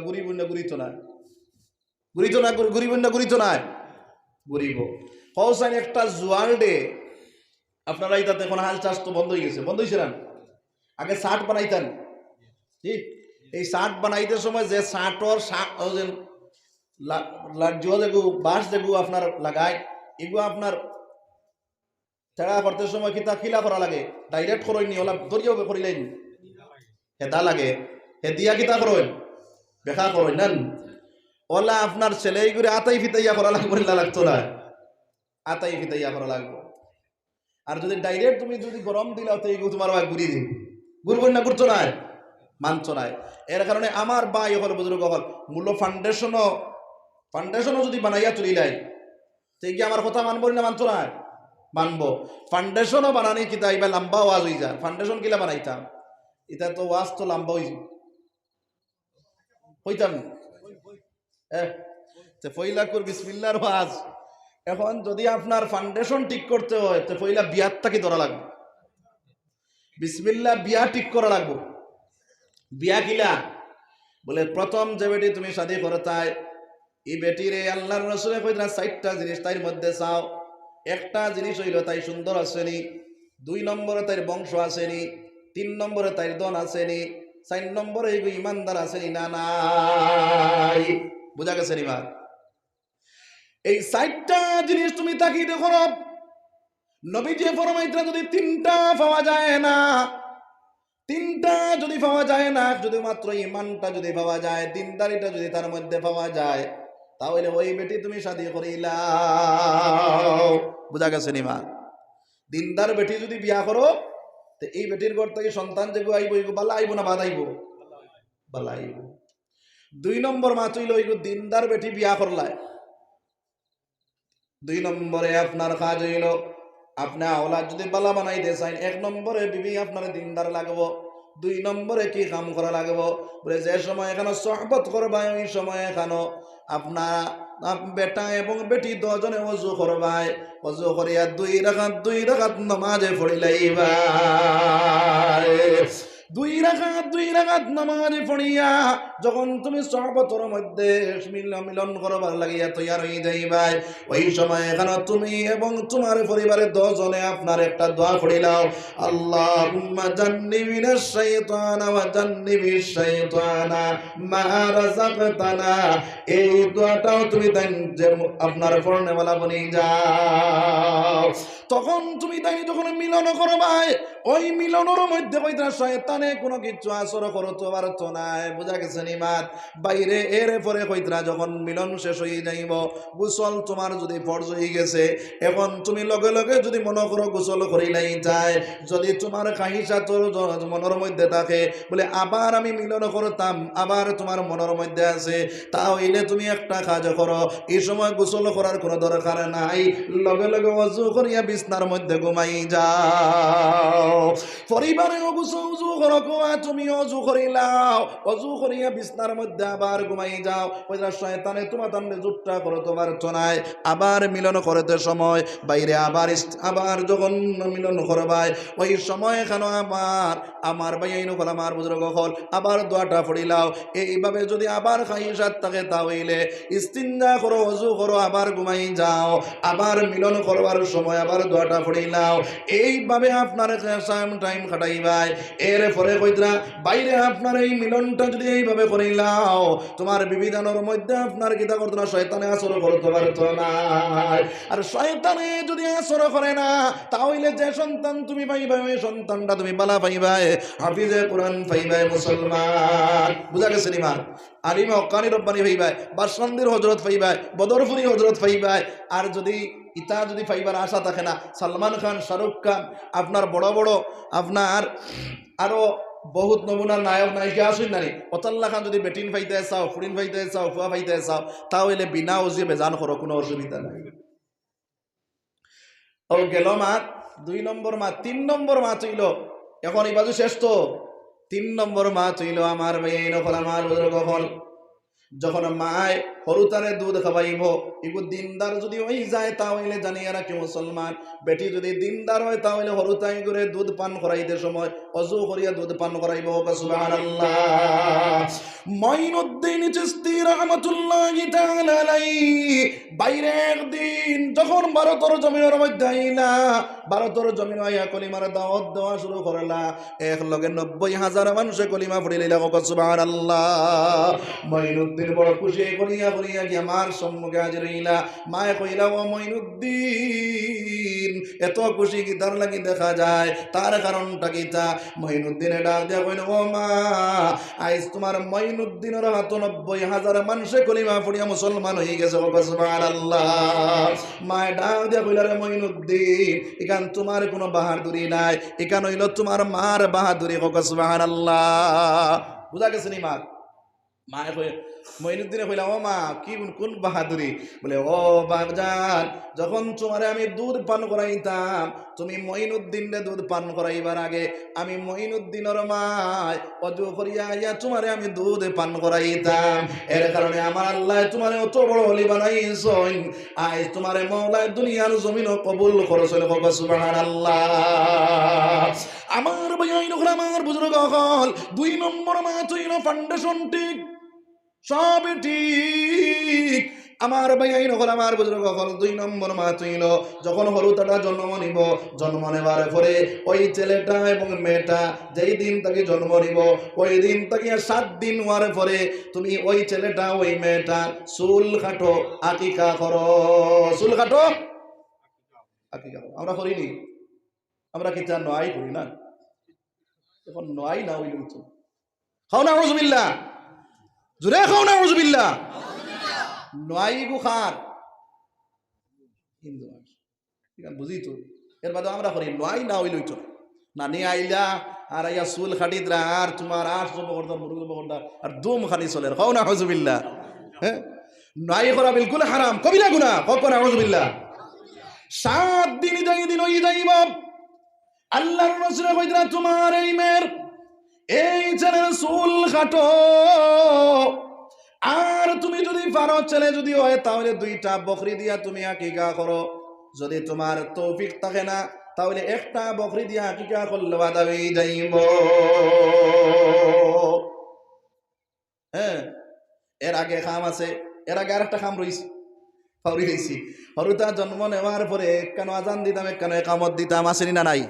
ঘুরিব না ঘুরিত না, ঘুরিত না, ঘুরিব না ঘুরিত না, ঘুরিব। কৌসাইন একটা জুয়ার ডে, আপনারা ইতাতে এখন হাল চাষ তো বন্ধ হয়ে গেছে, বন্ধ হয়েছে না? আগে শার্ট বানাইতেন, ঠিক এই শার্ট বানাইতে সময় যে শার্টর যেগু বাঁশ যেগু আপনার লাগায়, এগুলো আপনার ছেড়া করতে সময় কিতা খিলা করা লাগে, ডাইরেক্ট করইনি, ওলা দরিয়াও করিলেন হেদা লাগে, হে দিয়া কিতা করেন বেখা করেন নেন, ওলা আপনার ছেলে এইগুলো আতাই ফিতাইয়া করা লাগবে, লাগতো না, আতাই ফিতাইয়া করা লাগবে। আর যদি ডাইরেক্ট তুমি যদি গরম দিলাও তো এইগুলো তোমার ঘুরি দিন, ঘুরবেন না, ঘুরতো না, মানছো না। এর কারণে আমার ভাই হল বুজুর্গ হল, মূল্য ফাউন্ডেশনও যদি বানাইয়া তুলিলাই, তো কি আমার কথা মানবো না মানতো না? মানবো। ফাউন্ডেশনও বানানি কিতা এবার লম্বা ওয়াজ হয়ে যায়, ফাউন্ডেশন কিলা বানাইতাম, এটা তো ওয়াজ তো লম্বা হইতাম ফইলাকুর বিসমিল্লাহর ওয়াজ। এখন যদি আপনার ফাউন্ডেশন ঠিক করতে হয় তো ফইলা বিয়াতটাকে ধরা লাগবে, বিসমিল্লাহ বিয়া ঠিক করা লাগবে। বিয়া কিলা বলে, প্রথম যে বেটি তুমি শাদী করতাই, এই বেটিরে আল্লাহর রাসূলে কইরা 4টা জিনিস তাইর মধ্যে চাও। একটা জিনিস হইল তাই সুন্দর আসেনি, 2 নম্বরে তাইর বংশ আসেনি, 3 নম্বরে তাইর দন আসেনি, 4 নম্বরে এই ইমানদার আসেনি না নাই। বুঝা গেছে নি মা? এই 4টা জিনিস তুমি তাকিয়ে দেখো, নবীজি ফরমাইতরা যদি 3টা পাওয়া যায় না, 3টা যদি পাওয়া যায় না, যদি মাত্র ইমানটা যদি পাওয়া যায়, দিনদারিটা যদি তার মধ্যে পাওয়া যায়, তাহলে ওই বেটি তুমি শাদী করিলাও। বুঝা গেছে নি মা? দিনদার বেটি যদি বিয়া করো, তো এই বেটির ঘর থেকে সন্তান যে আইব, এগো বালা আইব না বাদ আইব? বালা আইব। 2 নম্বর মা তুইল ওই দিনদার বেটি বিয়া করলায়, 2 নম্বরে আপনার কাজ হইল, আপনি আওলাদ যদি বালা বানাইতে চান, 1 নম্বরে বিবি আপনার দিনদার লাগবো, 2 নম্বরে কি কাম করা লাগবো? বলে যে সময় এখানে সহবত করবা, ওই সময় এখানে আপনার বেটা এবং বেটি 2 জনে ওযু করবাই, ওযু করিয়া 2 রাকাত নামাজে পড়িলাইবা। 2 রাকাত নামাজে পড়িয়া যখন তুমি সহবতের মধ্যে মিলন করবার লাগিয়া তৈয়ার হয়ে যাইবাই, ওই সময় এখানে তুমি এবং তোমার পরিবারের 2 জনে আপনার একটা দোয়া পড়িলাও, আল্লাহুম্মা জান্নিবিনাশ শাইতানা ওয়া জান্নিবিশ শাইতানা মা রাযাকতানা। এই দোয়াটাও তুমি আপনার পড়নেওয়ালা বনি যাও। তখন তুমি তাই যখন মিলন করবাই, ওই মিলনের মধ্যে কইতা শয়তানে কোনো কিছু আসর করতে পারতো না। বুঝা গেছে নি মাত? বাইরে এর পরে কইতা যখন মিলন শেষ হয়ে যাইব, গোসল তোমার যদি ফরজ হয়ে গেছে, এখন তুমি লগে লগে যদি মনে করো গোসল করিলাই যায়, যদি তোমার কাহিসা তোর মনের মধ্যে থাকে, বলে আবার আমি মিলন করতাম, আবার তোমার মনের মধ্যে আছে, তাহলে তুমি একটা কাজ করো, এই সময় গোসল করার কোনো দরকার নাই, লগে লগে ওযু করিয়া বিছনার মধ্যে ঘুমাই যাও। পরিবারে ওযু করো, তুমি ওযু করিলাও, ওযু করিয়া বিছনার মধ্যে আবার ঘুমাই যাও। ওইটা শয়তানে তোমার তান্ডে জুটটা করো তোমার চনায়, আবার মিলন করতে সময় বাইরে আবার যখন মিলন করবাই, ওই সময় কেন আমার ভাই নকল, আমার বুজুর্গ হল, আবার দোয়াটা পড়িলাও। এইভাবে যদি আবার খাইসাত থাকে, তাহলে ইস্তিনজা করো, ওযু করো, আবার ঘুমাই যাও, আবার মিলন করবার সময় আবার দোয়াটা পড়িলাও। এইভাবে আপনার টাইম কাটাইবাই। এরপরে কইতরা বাইরে আপনার এই মিলনটা যদি এইভাবে করিলাও, তোমার বিবিধানের মধ্যে আপনার কিতা করতো না, শয়তানে আসর করতে পারতো না। আর শয়তানে যদি আসর করে না, তাহলে যে সন্তান তুমি পাইবা, ওই সন্তানটা তুমি বালা পাইবাই, হাফিজে কোরআন পাইবাই, মুসলমান। বুঝা গেছে নি মা? আলিমা হক্কানি রব্বানি পাইবাই, বাসরান্দির হজরত পাইবাই, বদরপুরি হজরত পাইবাই। আর যদি ইতা যদি পাইবার আশা থাকে না, সালমান খান, শাহরুখ খান, আপনার বড় বড় আপনার আরো বহুত নমুনার নায়ক নায়িকা আসুন নারী, অতাল্লা খান যদি বেটিন পাইতে চাও, ফুরিন পাইতে চাও, ফুয়া পাইতে চাও, তাহলে বিনা উজিয়ে বেজান করো, কোনো অসুবিধা নাই। ও গেল মা 2 নম্বর মা। 3 নম্বর মা চইল, এখন এই বাজু শেষ তো। 3 নম্বর মা চইল আমার ভাই নকল, আমার বুজুর্গ হল, যখন মায় হরুতারে দুধ খাওয়াইব, এগু দিনদার যদি হয়ে যায়, তাহলে জানিয়ে রাখি মুসলমান, বেটি যদি দিনদার হয়, তাহলে হরুতাই করে দুধ পান করাইতে সময় অজু করিয়া দুধ পান করাইব। সুবহানাল্লাহ। মঈনুদ্দিন চিশতি রাহমাতুল্লাহি তাআলা আলাইহি বাইরে একদিন যখন ভারতের জমিনের মধ্যে আইলা, ভারতের জমিন আইয়া কলিমার দাওয়াত দেওয়া শুরু করলা, এক লগে 90,000 মানুষে কলিমা পড়ে লইলা। সুবহানাল্লাহ। মঈনুদ্দিন বড় খুশি করিয়া গিয়া মার সম্মুখে হাজির হইলা। মায়ে কইলা, ও মঈনুদ্দিন, এত খুশি কি তার লাগি দেখা যায়, তার কারণটা কি? তা মঈনুদ্দিনে ডাক দিয়া কইল, ও মা, আইজ তোমার মঈনুদ্দিনের হাত 90,000 মানুষে কলিমা পড়িয়া মুসলমান হয়ে গেছে। সুবহানাল্লাহ। মায়ে ডাক দিয়া কইলা, রে মঈনুদ্দিন, এখান তোমার কোনো বাহাদুরি নাই, এখান হইল তোমার মার বাহাদুরি। সুবহানাল্লাহ। বুঝা গেছে নি মা? মায়ে কই, মঈনুদ্দিনে কইলা, ও মা, কি কোন বাহাদুরি? বলে, ও বাপজান, যখন তোমারে আমি দুধ পান করাইতাম, তুমি মঈনুদ্দিনে দুধ পান করাইবার আগে আমি মঈনুদ্দিনের মায় অজু করিয়া আইয়া তোমারে আমি দুধ পান করাইতাম। এর কারণে আমার আল্লাহ তোমারে অত বড় ওলি বানাইছেন, আজ তোমারে মওলায় দুনিয়ার জমিন কবুল করেছেন। সুবহানাল্লাহ। আমার ভাই আমার বুজুর্গ হল, 2 নম্বর মা চইল ফাউন্ডেশন ঠিক, সব ঠিক, আমার ভাই এই নকল আমার বুজুর্গ হল 2 নম্বর মাস হইল যখন হলুদাটা জন্ম নিব, জন্ম নেবার পরে ওই ছেলেটা এবং মেয়েটা যেই দিন তাকে জন্ম নিব ওই দিন থেকে 7 দিন হওয়ার পরে তুমি ওই ছেলেটা ওই মেয়েটা চুল কাটো, আকিকা করো। চুল কাটো, আকিকা করো। আমরা করিনি? আমরা কি চান নয় করি না? এখন নয় না হইল তো খাও না আউযুবিল্লাহ, জোরে খাও না আউযুবিল্লাহ। নয় গুখার হিন্দু বুঝি তো, এর বাদে আমরা করি নয় না হইল তো নানি আইলা আর আইয়া চুল খাটিদরা আর তোমার আট জবরদা মুরুগ জবরদা আর দুম খানি চলে খাও না আউযুবিল্লাহ। হ্যাঁ, নয় করা বিলকুল হারাম, কবিরা গুনাহ, কখন আউযুবিল্লাহ। 7 দিন যাই দিন ওই যাইব আল্লাহর রাসূল কইরা তোমার এই মেয়ের এই ছেলের চুল কাটো, আর তুমি যদি পারো ছেলে যদি হয় তাহলে 2টা বকরি দিয়া তুমি আকিকা করো। যদি তোমার তৌফিক থাকে না তাহলে একটা বকরি দিয়া আকিকা করলে বাধা হয়ে যাইব। হ্যাঁ, এর আগে খাম আছে, এর আগে আরেকটা খাম রইছে, ফাউরি হইছি। হরুতা জন্ম নেওয়ার পরে কেন আজান দিতাম, কেন একামত দিতাম, আসেনি না নাই?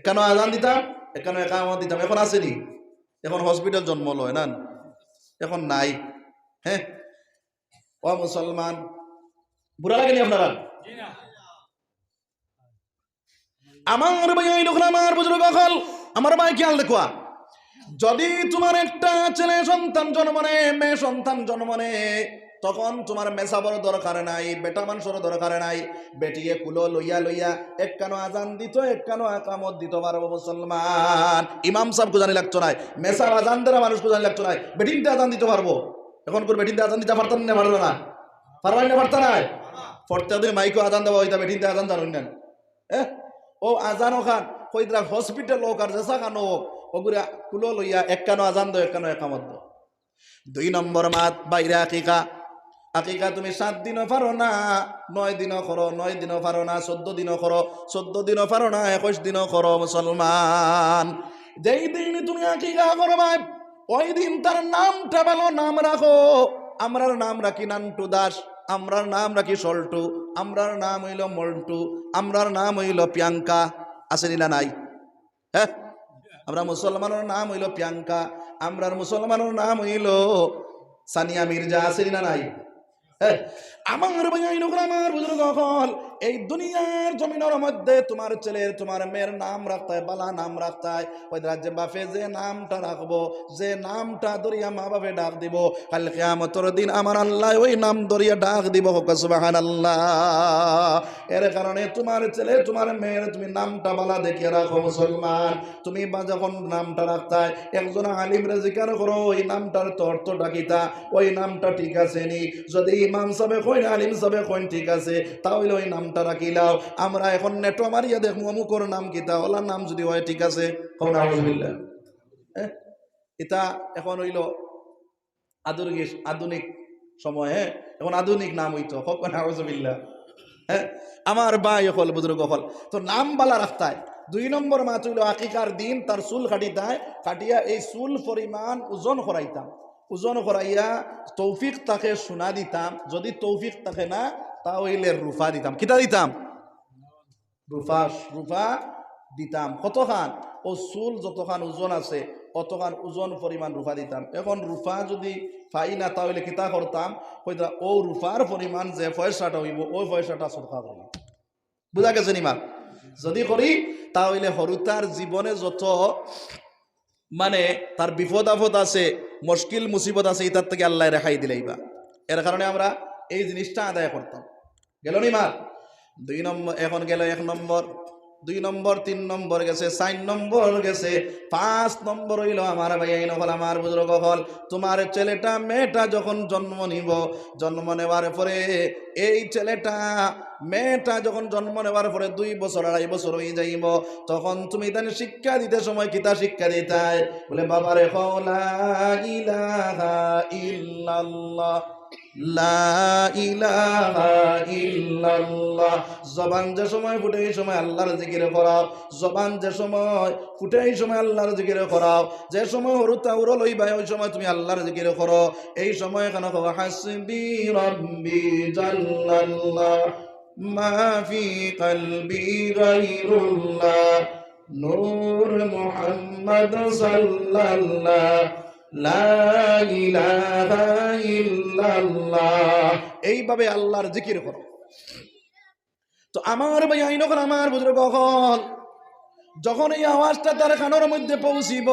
কেন আজান দিতাম, কেন একামত দিতাম, এখন আসেনি? এখন হসপিটাল জন্ম লয় না, এখন নাই। হ্যাঁ, ও মুসলমান, বুড়া লাগেনি আপনারা? আমার ভাই আমার বুজুর্গ হল, আমার ভাই খেয়াল দেখুয়া, যদি তোমার একটা ছেলে সন্তান জন্ম নেয়, মেয়ে সন্তান জন্ম নেয়, তখন তোমার মেসাবর দরকার নাই, বেটা মানুষের দরকার নাই। বেটিয়ে কুলো লইয়া লইয়া এক কানো আজান দিত, এক কানো একামত দিত পারবো মুসলমান। ইমাম সাহেবকে জানি লাগতো নাই, মেসাব আজান দেওয়া মানুষকে জানি লাগতো নাই, বেটিনতে আজান দিতে পারবো। এখন করে বেটিনতে আজান দিতে পারতাম না, পারলো না, পারবাই না, পারতা নাই। প্রত্যেকদিন মাইকো আজান দেওয়া হইতা, বেটিনতে আজান জানুন না। ও আজানো খান কইরা হসপিটাল হোক আর জেসা খানো হোক, ওগুলা কুলো লইয়া এক কানো আজান দো, এক কানো একামত দো। 2 নম্বর মাত বাইরে আকিকা। আকিকা তুমি 7 দিনও পারো না, 9 দিনও করো, 9 দিনও পারো না, 14 দিনও করো, 14 দিনও পারো না, 21 দিনও করো মুসলমান। যেই দিন তুমি আকিকা করবা ওই দিন তার নামটা ভালো নাম রাখো। আমরার নাম রাখি নান্টু দাস, আমরার নাম রাখি সল্টু, আমরার নাম হইল মল্টু, আমরার নাম হইল প্রিয়াঙ্কা, আসেনি না নাই? হ্যাঁ, আমরা মুসলমানের নাম হইল প্রিয়াঙ্কা, আমরার মুসলমানের নাম হইল সানিয়া মির্জা, আসেনি না নাই? আমার ভাই আমার বুজুর্গ হল, এই দুনিয়ার জমিনের মধ্যে তোমার ছেলের তোমার মেয়ের নাম রাখতে হয়, বালা নাম রাখতে হয়। ওই রাজ্যে বাপে যে নামটা রাখবো, যে নামটা ধরিয়া মা বাপে ডাক দিব, কাল কিয়ামতের দিন আমার আল্লাহ ওই নাম ধরিয়া ডাক দিব, সুবহানাল্লাহ। এর কারণে তোমার ছেলে তোমার মেয়ের তুমি নামটা বালা দেখিয়ে রাখো মুসলমান। তুমি বা যখন নামটা রাখতে হয় একজন আলিমরে জিজ্ঞাসা করো ওই নামটার অর্থটা কিতা, ওই নামটা ঠিক আছে নি? যদি ইমাম সাহেব কইন, আলিম সাহেব কইন ঠিক আছে, তাহলে ওই নামটা রাখিলাও। আমরা এখন নেটো মারিয়া দেখবো অমুকর নাম কিতা, ওলার নাম যদি হয় ঠিক আছে। এটা এখন হইল আধুনিক সময়। হ্যাঁ, এখন আধুনিক নাম হইতো, নাউজুবিল্লাহ। হ্যাঁ, আমার ভাই হল বুজুর্গ হল, তো নাম বালা রাখতায়। 2 নম্বর মাস হইল আকিকার দিন তার চুল কাটিতায়, কাটিয়া এই চুল পরিমাণ ওজন করাইতাম, ওজন করাইয়া তৌফিক তাকে শোনা দিতাম। যদি তৌফিক থাকে না তাহলে রুফা দিতাম। কিতা দিতাম? রুফা দিতাম। কতখান? ও চুল যতখান ওজন আছে অতখান ওজন পরিমাণ রুফা দিতাম। এখন রুফা যদি পাই না তাহলে কিতা করতাম, কইতা ও রুফার পরিমাণ যে পয়সাটা হইব ওই পয়সাটা সদকা করি। বুঝা গেছে নিমা? যদি করি তাহলে হরুতার জীবনে যত মানে তার বিপদ আপদ আছে, মুশকিল মুসিবত আছে, এটার থেকে আল্লাহ রেহাই দিলেইবা। এর কারণে আমরা এই জিনিসটা আদায় করতাম। গেল নি মা? 2 নম্বর এখন গেল 1 নম্বর, 2 নম্বর, 3 নম্বর গেছে, 4 নম্বর গেছে, 5 নম্বর হইল আমার ভাই হল আমার বুজুর্গ হল, তোমার ছেলেটা মেয়েটা যখন জন্ম নিব, জন্ম নেওয়ার পরে এই ছেলেটা মেয়েটা যখন জন্ম নেওয়ার পরে 2 বছর 2.5 বছর হয়ে যাইব, তখন তুমি তাকে শিক্ষা দিতে সময় কিতা শিক্ষা দিতাই? বলে বাবারে লা ইলাহা ইল্লাল্লাহ লা ইলাহা ইল্লাল্লাহ। জবান যে সময় ফুটে এই সময় আল্লাহর জিকির করাও, জবান যে সময় ফুটে এই সময় আল্লাহর জিকির করাও, যে সময় হরুতা উড়ো লইবা ওই সময় তুমি আল্লাহর জিকির করো। এই সময় কেন কও হাসবি রাব্বি জাল্লাল্লাহ মা ফি কলবি গায়রুল্লাহ নূর মুহাম্মদ সাল্লাল্লাহ লা ইলাহা ইল্লাল্লাহ। এইভাবে আল্লাহর জিকির করো। তো আমার ভাই আইনখন আমার বুজুর্গ হল, যখন এই আওয়াজটা তার কানের মধ্যে পৌঁছিব,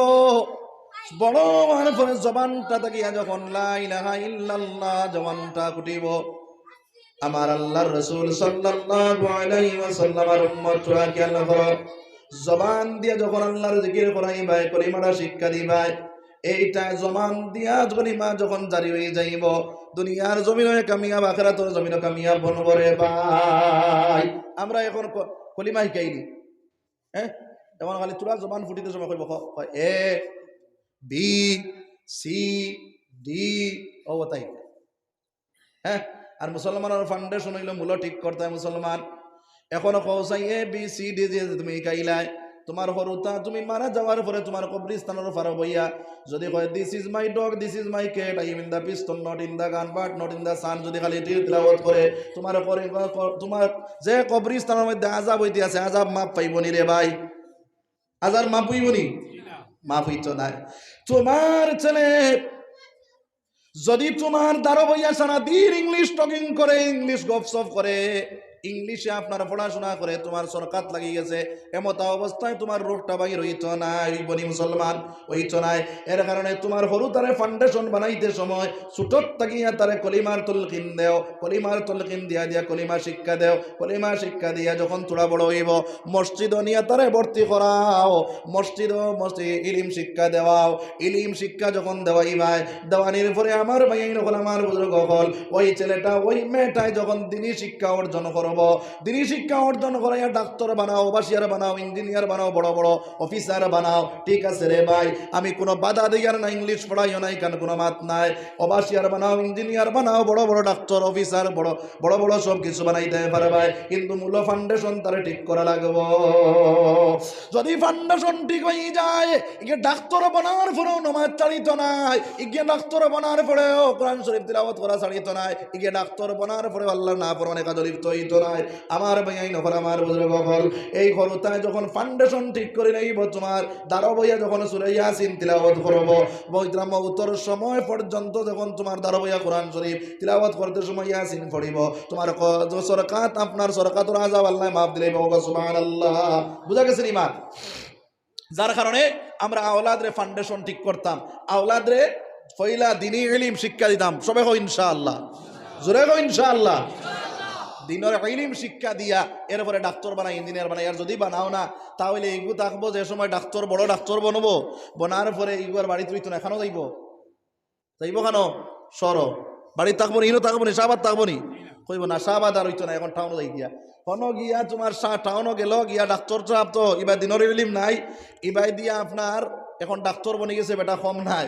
বড় হওয়ার পরে জবানটা তাকিয়া যখন লা ইলাহা ইল্লাল্লাহ জবানটা ফুটিব, আমার আল্লাহর রাসূল সাল্লাল্লাহু আলাইহি ওয়াসাল্লামের উম্মতরা কেন করো, জবান দিয়ে যখন আল্লাহর জিকির করাইবাই, কলিমাটা শিক্ষা দিবাই, এইটা জবান দিয়া কলিমা যখন জারি হয়ে যাইব, দুনিয়ার জমিনে কামিয়াব, আখিরাতের জমিনে কামিয়াব বনবো রে ভাই। আমরা এখন কলিমা শিখাইনি, হ্যাঁ, এখন খালি তোরা জবান ফুটিতে সময় কইব এ বি সি ডি ও তাই, হ্যাঁ। আর মুসলমানের ফাউন্ডেশন হইল মূল ঠিক করতে হয় মুসলমান। এখনো কৌসাই এ বি সি ডি যে তুমি শিখাইলাই, তোমার হরুতা তুমি মারা যাওয়ার পরে তোমার কবরিস্তানের ফারো বইয়া যদি কয় this is my dog, this is my cat, I am in the pistol not in the gun but not in the sun, যদি খালি তিলাওয়াত করে তোমার যে কবরিস্তানের মধ্যে আযাব হইতে আছে, আযাব মাপ পাইবনি রে ভাই, আযাব মাপ হইবনি, মাপ হইতো না। তোমার ছেলে যদি তোমার দ্বারা বইয়া সারাদিন ইংলিশ টকিং করে, ইংলিশ গপসপ করে, ইংলিশে আপনার পড়াশোনা করে, তোমার সরকার লাগিয়ে গেছে, এমত অবস্থায় তোমার রোগটা বাহির হইতো না, বনি মুসলমান হইতো নাই। এর কারণে তোমার হরু তারে ফাউন্ডেশন বানাইতে সময় ছুটত তাকিয়া তারে কলিমার তলকিন দেও, কলিমার তলকিন দিয়া দিয়া কলিমা শিক্ষা দেও, কলিমা শিক্ষা দিয়া যখন তোরা বড় হইব মসজিদ নিয়ে তারে ভর্তি করাও, মসজিদ ইলিম শিক্ষা দেওয়াও, ইলিম শিক্ষা যখন দেওয়াইবাই, দেওয়ানির পরে আমার ভাই নকল আমার বুজুর্গ হল, ওই ছেলেটা ওই মেয়েটায় যখন দিনই শিক্ষা অর্জন করব, দিনই শিক্ষা অর্জন করাইয়া ডাক্তার বানাও, বাসিয়ার বানাও, ইঞ্জিনিয়ার বানাও, বড় বড় অফিসার বানাও, ঠিক আছে রে ভাই, আমি কোনো বাধা দিয়ার না, ইংলিশ পড়াইও নাই, কারণ কোনো মাত নাই, অবাসিয়ার বানাও, ইঞ্জিনিয়ার বানাও, বড় বড় ডাক্তার অফিসার বড় বড় বড় সব কিছু বানাইতে পারে ভাই, কিন্তু মূল ফাউন্ডেশন তারে ঠিক করা লাগবো। যদি ফাউন্ডেশন ঠিক হয়ে যায়, ইগে ডাক্তার বানার পরেও নমাজ চালিত নাই, ইগে ডাক্তার বানার পরেও কোরআন শরীফ তিলাওয়াত করা চালিত নাই, ইগে ডাক্তার বানার পরেও আল্লাহর নাফরমানে কাজে লিপ্ত হইতো নাই। আমার ভাই নফর আমার বুজুর্গ হল, এই খরতায় যখন ফাউন্ডেশন ঠিক করে নেইব, তোমার দাঁড়ো বইয়া যখন সূরা ইয়াসিন তিলাওয়াত করব, বৈদ্রাম উত্তর সময় পর্যন্ত যখন তোমার দাঁড়ো বইয়া কোরআন শরীফ তিলাওয়াত করতে সময় ইয়াসিন পড়িব, তোমার সরকাত আপনার সরকাতুর আযাব আল্লাহ মাফ দিলে সুবহানাল্লাহ। বুঝা গেছে ইমান? যার কারণে আমরা আওলাদরে ফাউন্ডেশন ঠিক করতাম, আওলাদরে পয়লা দ্বীনি ইলম শিক্ষা দিতাম, সবাই কও ইনশাআল্লাহ, জোরে কও ইনশাআল্লাহ। দিনের ইলম শিক্ষা দিয়া এরপরে ডাক্তার বানাই, ইঞ্জিনিয়ার বানাই। আর যদি বানাও না তাহলে এইগু থাকবো, যে সময় ডাক্তার বড় ডাক্তার বনবো, বনার পরে এইগুয়ার বাড়িতে রইতো না, এখানেও যাইব কেন সর বাড়ি থাকবো নি, ইনো থাকবো নি, শাহবাদ থাকবো নি, কইব না শাহবাদ আর হইতো না, এখন টাউনও যাই গিয়া, কোনো গিয়া তোমার টাউনও গেল গিয়া ডাক্তার সাহেব তো এবার দিনের ইলম নাই, এবার দিয়া আপনার এখন ডাক্তার বনে গেছে, বেটা কম নাই,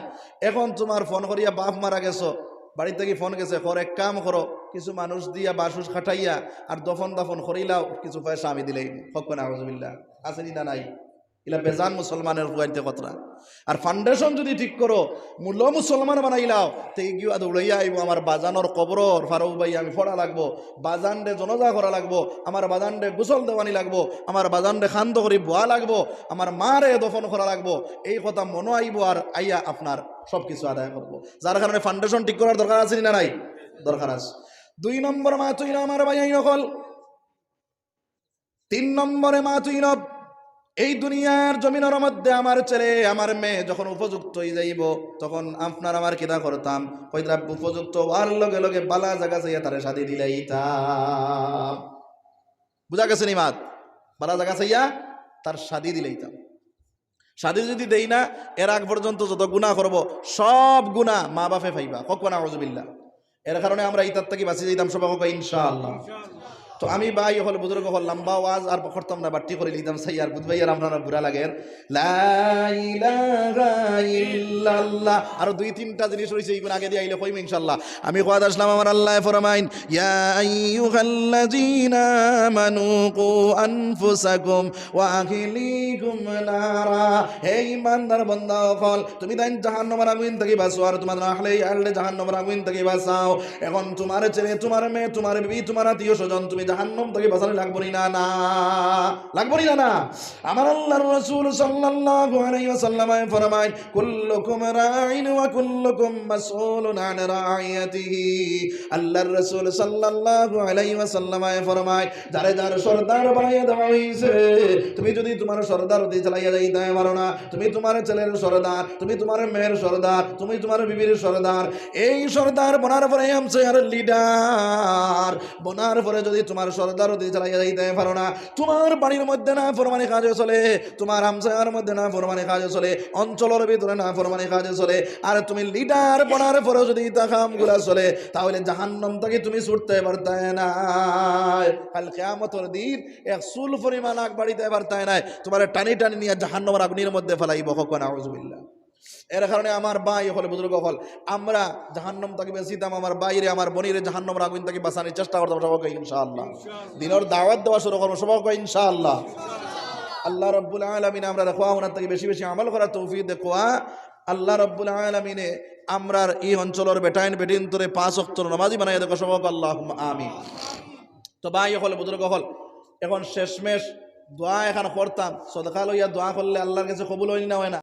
এখন তোমার ফোন করিয়া বাপ মারা গেছো, বাড়ি থেকে ফোন গেছে, কর এক কাম করো, কিছু মানুষ দিয়া বাসুস খাটাইয়া আর দফন দাফন করিলাও, কিছু পয়সা আমি দিলেই হক না, আউযুবিল্লাহ, আসেনি না নাই? ইলা বেজান মুসলমানের হুয়াইতে কথা। আর ফাউন্ডেশন যদি ঠিক করো, মূল মুসলমান বানাইলাও, তো গিয়া দৌড়াইয়া আইব, আমার বাজানোর কবরর ফারুক ভাই আমি পড়া লাগবো, বাজানডে জনজা করা লাগবো, আমার বাজানডে গোসল দেওয়ানি লাগবো, আমার বাজানডে খান্ত করি বোয়া লাগবো, আমার মারে দফন করা লাগবো, এই কথা মনে আইব, আর আইয়া আপনার সব কিছু আদায় করবো। যার কারণে ফাউন্ডেশন ঠিক করার দরকার আছে না নাই? দরকার আছে। 2 নম্বর মা তুই না আমার ভাই নকল। 3 নম্বরে মা তুই নব, এই দুনিয়ার জমিনের মধ্যে আমার ছেলে আমার মেয়ে যখন উপযুক্ত হয়ে যাইব, তখন আপনার আমার কিতা করতাম, কইরা উপযুক্ত হওয়ার লগে লগে বালা জায়গা চাইয়া তারে শাদি দিলাইতাম। বুঝা গেছে নি মাত? বালা জায়গা চাইয়া তার শাদি দিলাইতাম। শাদি যদি দেই না, এর আগ পর্যন্ত যত গুনাহ করব সব গুনাহ মা বাপে ফাইবা, কখনো আউযুবিল্লাহ। এর কারণে আমরা ইতার থেকে বাঁচিয়ে যাইতাম, সবাই ইনশাআল্লাহ। তো তো আমি ভাই হল বুজুর্গ হল লম্বা ওয়াজ আর করতাম না, বাট্টি করে লিতাম সাই আর বুধ ভাই আর আপনারা বুড়া লাগের লা ইলাহা ইল্লাল্লাহ। আরো দুই তিনটা জিনিস রয়েছে, এইগুলো আগে দিয়ে আইলে কইম ইনশাআল্লাহ। আমি কয় আসলাম, আমার আল্লাহ ফরমাইন ইয়া আইয়ুহাল্লাযীনা আমানু কু আনফুসাকুম ওয়া আহলিকুম নারা। হে ঈমানদার বান্দা সকল, তুমি তাই জাহান্নামের আগুন থেকে বাঁচো আর তোমার আহলে আহলে জাহান্নামের আগুন থেকে বাঁচাও। এখন তোমার ছেলে, তোমার মেয়ে, তোমার বিবি, তোমার আত্মীয় স্বজন তুমি জাহান্নাম থেকে বাঁচানো লাগবনি না? না লাগবনি না? আমার আল্লাহর রাসূল সাল্লাল্লাহু আলাইহি ওয়াসাল্লাম ফরমায় কুল্লুকুম রাঈন ওয়া কুল্লুকুম মাসউলুন আন রাইয়াতিহি। আল্লাহর রাসূল সাল্লাল্লাহু আলাইহি ওয়াসাল্লাম ফরমায় যারে যার সরদার বানাইয়া দেওয়া হইছে, তুমি যদি তোমার সরদার হতে চালাইয়া যাইতে পারো না, তুমি তোমার ছেলের সরদার, তুমি তোমার মেয়ের সরদার, তুমি তোমার বিবির সরদার, এই সরদার বনার পরে আমছে আর লিডার বনার পরে যদি তোমার সরদার হতে চালাইয়া যাইতে পারো না, তোমার বাড়ির মধ্যে না ফরমানি কাজ চলে, তোমার আমসার মধ্যে না ফরমানি কাজ চলে, অঞ্চলের ভিতরে না ফরমানি কাজ চলে, আর তুমি লিডার বনার পরে যদি তাকামগুলা চলে, তাহলে জাহান্নাম থেকে তুমি ছুটতে পারতে না। কাল কিয়ামতের দিন এক চুল পরিমাণ আগ বাড়িতে পারতে না, তোমার টানি টানি নিয়ে জাহান্নামের আগুনের মধ্যে ফেলাইব। কখন আউযুবিল্লাহ। এর কারণে আমার ভাই হল বুজুর্গ হল, আমরা জাহান্নাম থেকে বেঁচিতাম, আমার বাইরে আমার বোনের জাহান্নামের আগুন থেকে বাঁচানোর চেষ্টা করতাম সবাইকে ইনশাআল্লাহ। দিনের দাওয়াত দেওয়া শুরু করবো সবাইকে ইনশাআল্লাহ। আল্লাহ রাব্বুল আলামিন আমরা রাখোয়া ওনার থেকে বেশি বেশি আমল করার তৌফিক দেখোয়া। আল্লাহ রাব্বুল আলামিনে আমরার এই অঞ্চলের বেটাইন বেটিন তোরে 5 ওয়াক্ত নামাজি বানাইয়া দেখো সবাইকে আল্লাহুম্মা আমিন। তো ভাই হল বুজুর্গ হল, এখন শেষমেশ দোয়া এখন করতাম, সদকা লইয়া দোয়া করলে আল্লাহর কাছে কবুল হইল না হয় না?